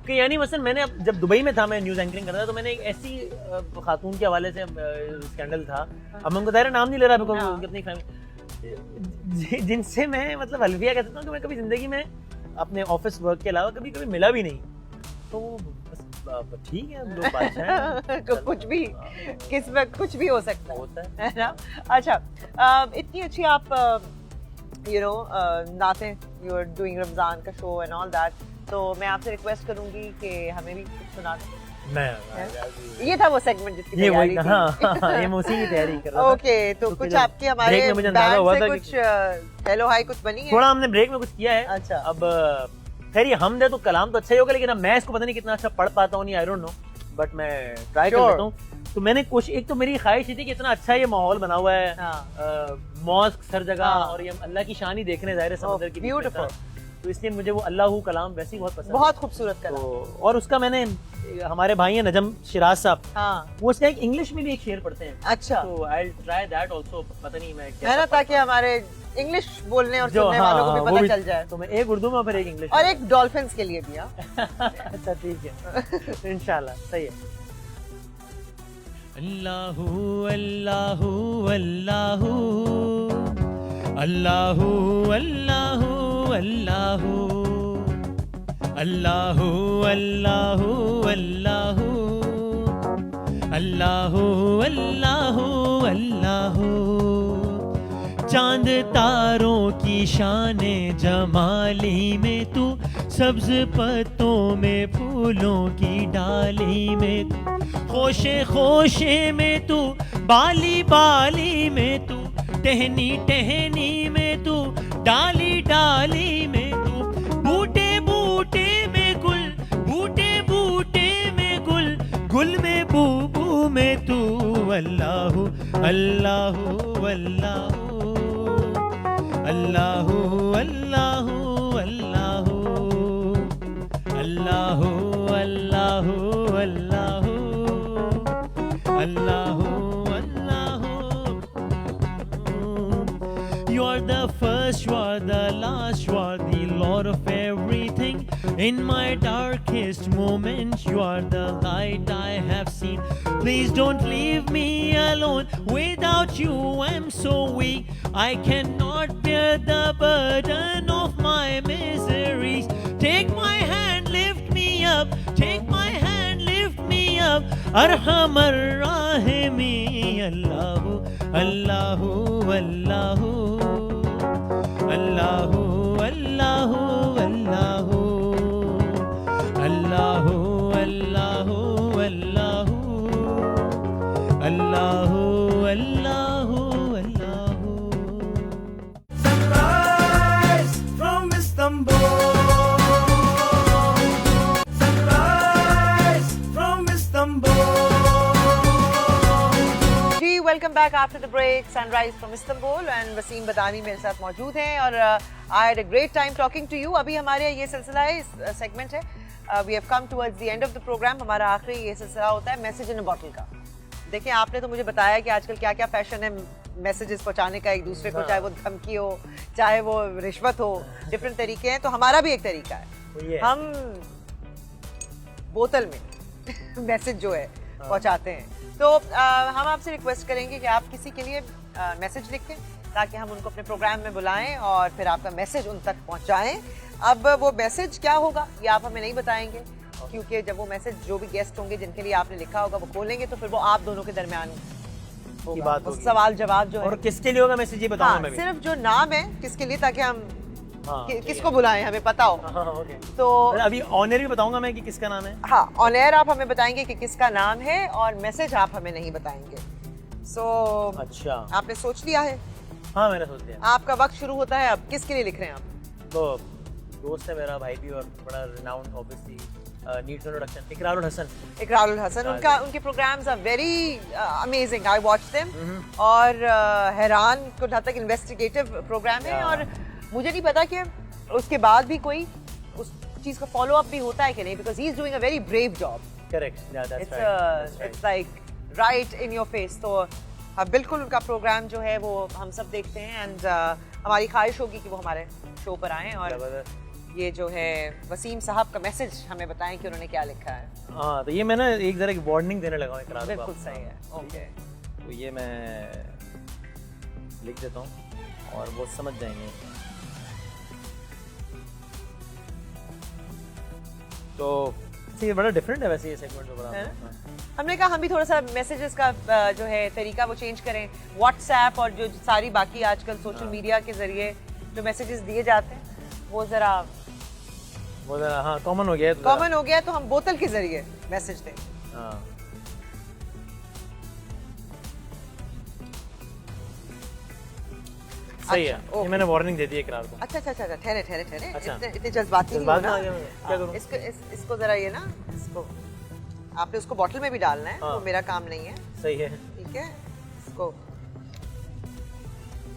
कि यानी मसलन मैंने अब जब दुबई में था, मैं न्यूज़ एंकरिंग कर रहा था, तो मैंने एक ऐसी खातून के हवाले से स्कैंडल था, अब मैं उनका दायरा नाम नहीं ले रहा बिकॉज़ हाँ। उनकी अपनी फैमिली, जिनसे मैं मतलब अलविया कह सकता हूँ कि मैं कभी जिंदगी में अपने ऑफिस वर्क के अलावा कभी मिला भी नहीं। तो बस ठीक है, लोग बादशाह हैं। तो कुछ भी किस्मत, कुछ भी हो सकता होता है ना। अच्छा, इतनी अच्छी आप यू नो नाते, यू आर डूइंग रमजान का शो एंड ऑल दैट, तो मैं आपसे रिक्वेस्ट करूंगी कि हमें भी कुछ सुना दें। ये था वो सेगमेंट जिसकी ये तैयारी वही थी। हाँ, ये मैं उसी की तैयारी कर रहा था। ओके, तो तो कुछ फिर आपके हमारे break में मुझे अंदाजा बैंड हुआ से था कुछ हेलो हाई कुछ बनी है? थोड़ा हमने ब्रेक में कुछ किया है। अच्छा। अब खैर ये हमदे तो कलाम तो अच्छा ही होगा, लेकिन अब मैं इसको पता नहीं कितना अच्छा पढ़ पाता हूँ, नहीं आई डोंट नो, बट मैं ट्राई कर Sure. लेता हूँ। तो मैंने कोशिश, एक तो मेरी ख्वाहिश थी कि इतना अच्छा ये माहौल बना हुआ है, हाँ। मॉस्क हर जगह, हाँ। और ये अल्लाह की शान ही देखने जाहिर है समुद्र की बीच में beautiful. था। तो इसलिए मुझे वो अल्लाहू कलाम वैसे ही बहुत पसंद बहुत खूबसूरत है। कला। तो और उसका मैंने, हमारे भाई हैं नजम शिराज साहब, हाँ, वो उसका एक इंग्लिश में भी एक शेर पढ़ते हैं, अच्छा तो I will try that also. पता नहीं मैं है ना, ताकि हमारे इंग्लिश बोलने और जो सुनने हाँ, वालों को हाँ, भी वो पता चल जाए। तो मैं एक उर्दू में और फिर एक इंग्लिश और में। एक डॉल्फिन्स के लिए भी। हाँ, अच्छा ठीक है, इंशाल्लाह सही है। अल्लाहू अल्लाहू अल्लाहू अल्लाहू अल्लाहू अल्लाहू अल्लाहू अल्लाहू अल्लाहू अल्लाहू अल्लाहू अल्लाहू। चांद तारों की शाने जमाली में तू, सब्ज पत्तों में फूलों की डाली में तू, खोशे खोशे में तू, बाली बाली में तू, टहनी टहनी में तू, डाली डाली में तू, बूटे बूटे में गुल, बूटे बूटे में गुल, गुल में बू बू में तू। Allahu Allahu Allahu Allahu Allahu Allahu Allahu Allahu Allahu Allahu Allahu. You are the first, you are the last, you are the Lord of everything. In my darkest moments, you are the light I have seen. Please don't leave me alone. Without you, I'm so weak. I cannot bear the burden of my miseries. Take my hand, lift me up. Take my hand, lift me up. Arhamar Rahimi. Allahu, Allahu, Allahu. Allahu, Allahu, Allahu. Allahu, Allahu, Allahu. Allahu, Allahu, Allahu. Sunrise from Istanbul. Sunrise from Istanbul. जी welcome back after the break. Sunrise from Istanbul and Wasim Badani मेरे साथ मौजूद हैं और I had a great time talking to you. अभी हमारे ये सिलसिला है, इस सेगमेंट है, we have come towards the end of the programme. हमारा आखिरी ये सिलसिला होता है मैसेज इन अ बॉटल का। देखिए आपने तो मुझे बताया कि आजकल क्या क्या फैशन है मैसेजेस पहुंचाने का एक दूसरे को, चाहे वो धमकी हो, चाहे वो रिश्वत हो, डिफरेंट तरीके हैं। तो हमारा भी एक तरीका है, हम बोतल में मैसेज जो है पहुंचाते हैं। तो हम आपसे रिक्वेस्ट करेंगे कि आप किसी के लिए मैसेज लिखें ताकि हम उनको अपने प्रोग्राम में बुलाएं और फिर आपका मैसेज उन तक पहुंचाएं। अब वो मैसेज क्या होगा ये आप हमें नहीं बताएंगे, क्योंकि जब वो मैसेज जो भी गेस्ट होंगे जिनके लिए आपने लिखा होगा वो खोलेंगे तो फिर वो आप दोनों के दरमियान की बात वो होगी। सवाल जवाब जो और है। किसके लिए होगा मैसेज ये बताऊंगा हाँ, मैं भी। सिर्फ जो नाम है किसके लिए, ताकि हम हाँ, ठीक किसको है। बुलाएं, हमें पता हो। हाँ ओके। तो अभी ऑनर भी बताऊंगा मैं कि किसका नाम है। हाँ, ऑन एयर आप हमें बताएंगे कि किसका नाम है और मैसेज आप हमें नहीं बताएंगे। सो अच्छा आपने सोच लिया है? हाँ मैंने सोच लिया। आपका वक्त शुरू होता है अब। किसके लिए लिख रहे हैं आप? वो दोस्त है मेरा, भाई भी, और बड़ा renowned obviously needs introduction, Iqrarul Hasan. Iqrarul Hasan, उनके programmes are very amazing, I watch them. और हैरान कुल हद तक इन्वेस्टिगेटिव प्रोग्राम है, Yeah. और मुझे नहीं पता कि उसके बाद भी कोई उस चीज़ का फॉलो अप भी होता है कि नहीं, because he is doing a very brave job. Correct, that's right. It's like right in your face. तो बिल्कुल उनका प्रोग्राम जो है वो हम सब देखते हैं, एंड हमारी ख्वाहिश होगी कि वो हमारे शो पर आएँ और ये जो है वसीम साहब का मैसेज हमें बताएं कि उन्होंने क्या लिखा है। हाँ, तो ये मैं ना एक जरा एक वार्निंग देने लगा हूँ इकरार को। बिल्कुल सही है। ओके, तो ये मैं लिख देता हूँ और वो समझ जाएंगे। तो ये बड़ा डिफरेंट है वैसे ये सेगमेंट जो बड़ा है ना? हमने कहा हम भी थोड़ा सा मैसेजेस का जो है तरीका वो चेंज करें। व्हाट्सएप और जो सारी बाकी आजकल सोशल मीडिया के जरिए जो मैसेजेस दिए जाते हैं वो जरा हाँ कॉमन हो गया है, तो कॉमन हो गया है, तो हम बोतल के जरिए मैसेज दें। हाँ सही है। अच्छा, ये मैंने वार्निंग दे दी है इकरार को। अच्छा अच्छा अच्छा, ठहरे ठहरे ठहरे, अच्छा। इतने जज्बाती नहीं जज्बात में होना। आ गया मैं, क्या करूं? इसको जरा ये ना, इसको आपने उसको बॉटल में भी डालना है, हाँ। वो मेरा काम नहीं है। सही है। ठीक है,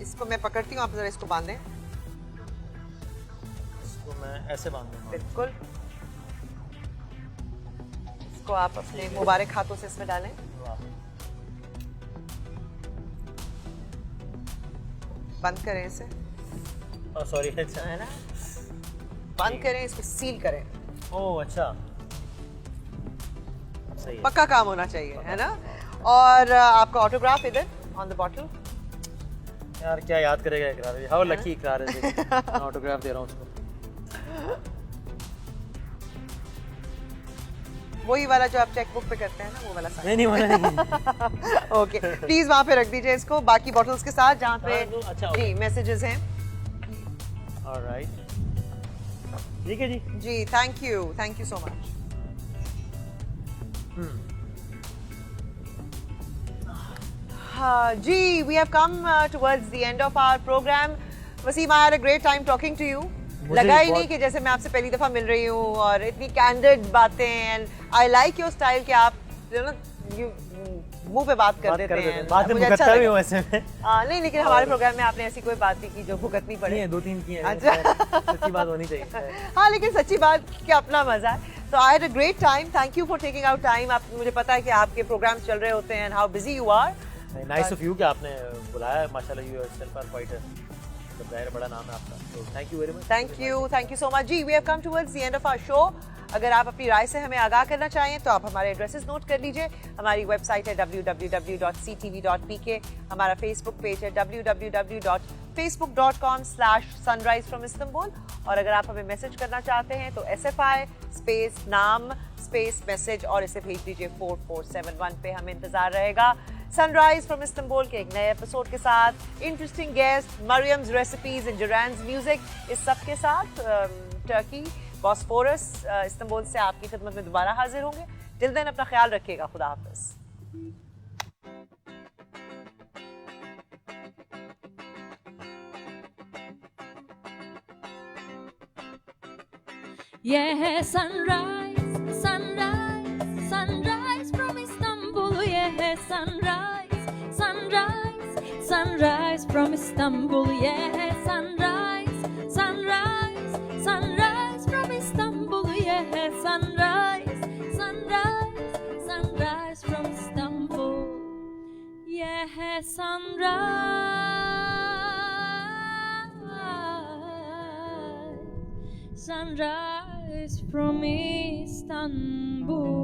इसको मैं पकड़ती हूँ, आप जरा इसको बांधें। इसको मैं ऐसे बांध दूंगा। बिल्कुल, इसको आप अपने मुबारक हाथों से इसमें डालें। वाह। बंद करें इसे, सॉरी, अच्छा है ना, बंद करें, इसको सील करें। ओह अच्छा, सही है। पक्का काम होना चाहिए, है ना। और आपका ऑटोग्राफ इधर ऑन द बॉटल। यार क्या याद करेगा इकरार, हाउ लकी इकरार है। मैं ऑटोग्राफ दे रहा हूँ उसको। वही वाला जो आप चेकबुक पे करते हैं ना, वो वाला साइन। नहीं नहीं नहीं। ओके, प्लीज वहाँ पे रख दीजिए इसको बाकी बॉटल्स के साथ जहाँ पे हाँ, अच्छा, जी मैसेजेस हैं। ऑलराइट, ठीक है जी। जी, थैंक यू सो मच। जी, we have come towards the end of our program. Waseem, I had a great time talking to you. लगा ही नहीं कि जैसे मैं आपसे पहली दफा मिल रही हूँ, और इतनी कैंडिड बातें, and I like your style कि आप मुंह पे बात कर देते हैं। बात मुझे अच्छा भुगतता भी लगा। हूँ ऐसे में। नहीं, लेकिन हमारे प्रोग्राम में आपने ऐसी कोई बात नहीं की जो भुगतनी पड़े। नहीं है, 2-3 की है। अच्छा। सच्ची बात होनी चाहिए। हाँ, लेकिन सच्ची बात कि अपना मजा है। तो आई had a great time, thank you for taking out time. आप, मुझे पता है कि आपके प्रोग्राम्स चल रहे होते हैं, how busy you are. Nice of you कि आपने बुलाया, माशाल्लाह यू योरसेल्फ आर क्वाइट मतलब ज़ाहिर बड़ा नाम है आपका, तो thank you very much. Thank you so much. जी, we have come towards the end of our show. अगर आप अपनी राय से हमें आगाह करना चाहें तो आप हमारे एड्रेसेस नोट कर लीजिए। हमारी वेबसाइट है www.ctv.pk, हमारा फेसबुक पेज है www.facebook.com/sunrisefromistanbul, और अगर आप हमें मैसेज करना चाहते हैं तो SFI स्पेस नाम स्पेस मैसेज और इसे भेज दीजिए 4471 पे। हमें इंतजार रहेगा सनराइज फ्रॉम इस्तांबुल के एक नए एपिसोड के साथ, interesting guest, Mariam's recipes and Zaran's music, इस सब के साथ टर्की बॉस्फोरस इस्तांबुल से आपकी खिदमत में दोबारा हाजिर होंगे। टिल देन अपना ख्याल रखिएगा, खुदा हाफिज। ये है sunrise, sunrise, sunrise from Istanbul. ये है sunrise, sunrise, sunrise from Istanbul. ये है sunrise, sunrise, sunrise from Istanbul. ये है sunrise, sunrise, sunrise from Istanbul. ये है सनराइज, sunrise from Istanbul.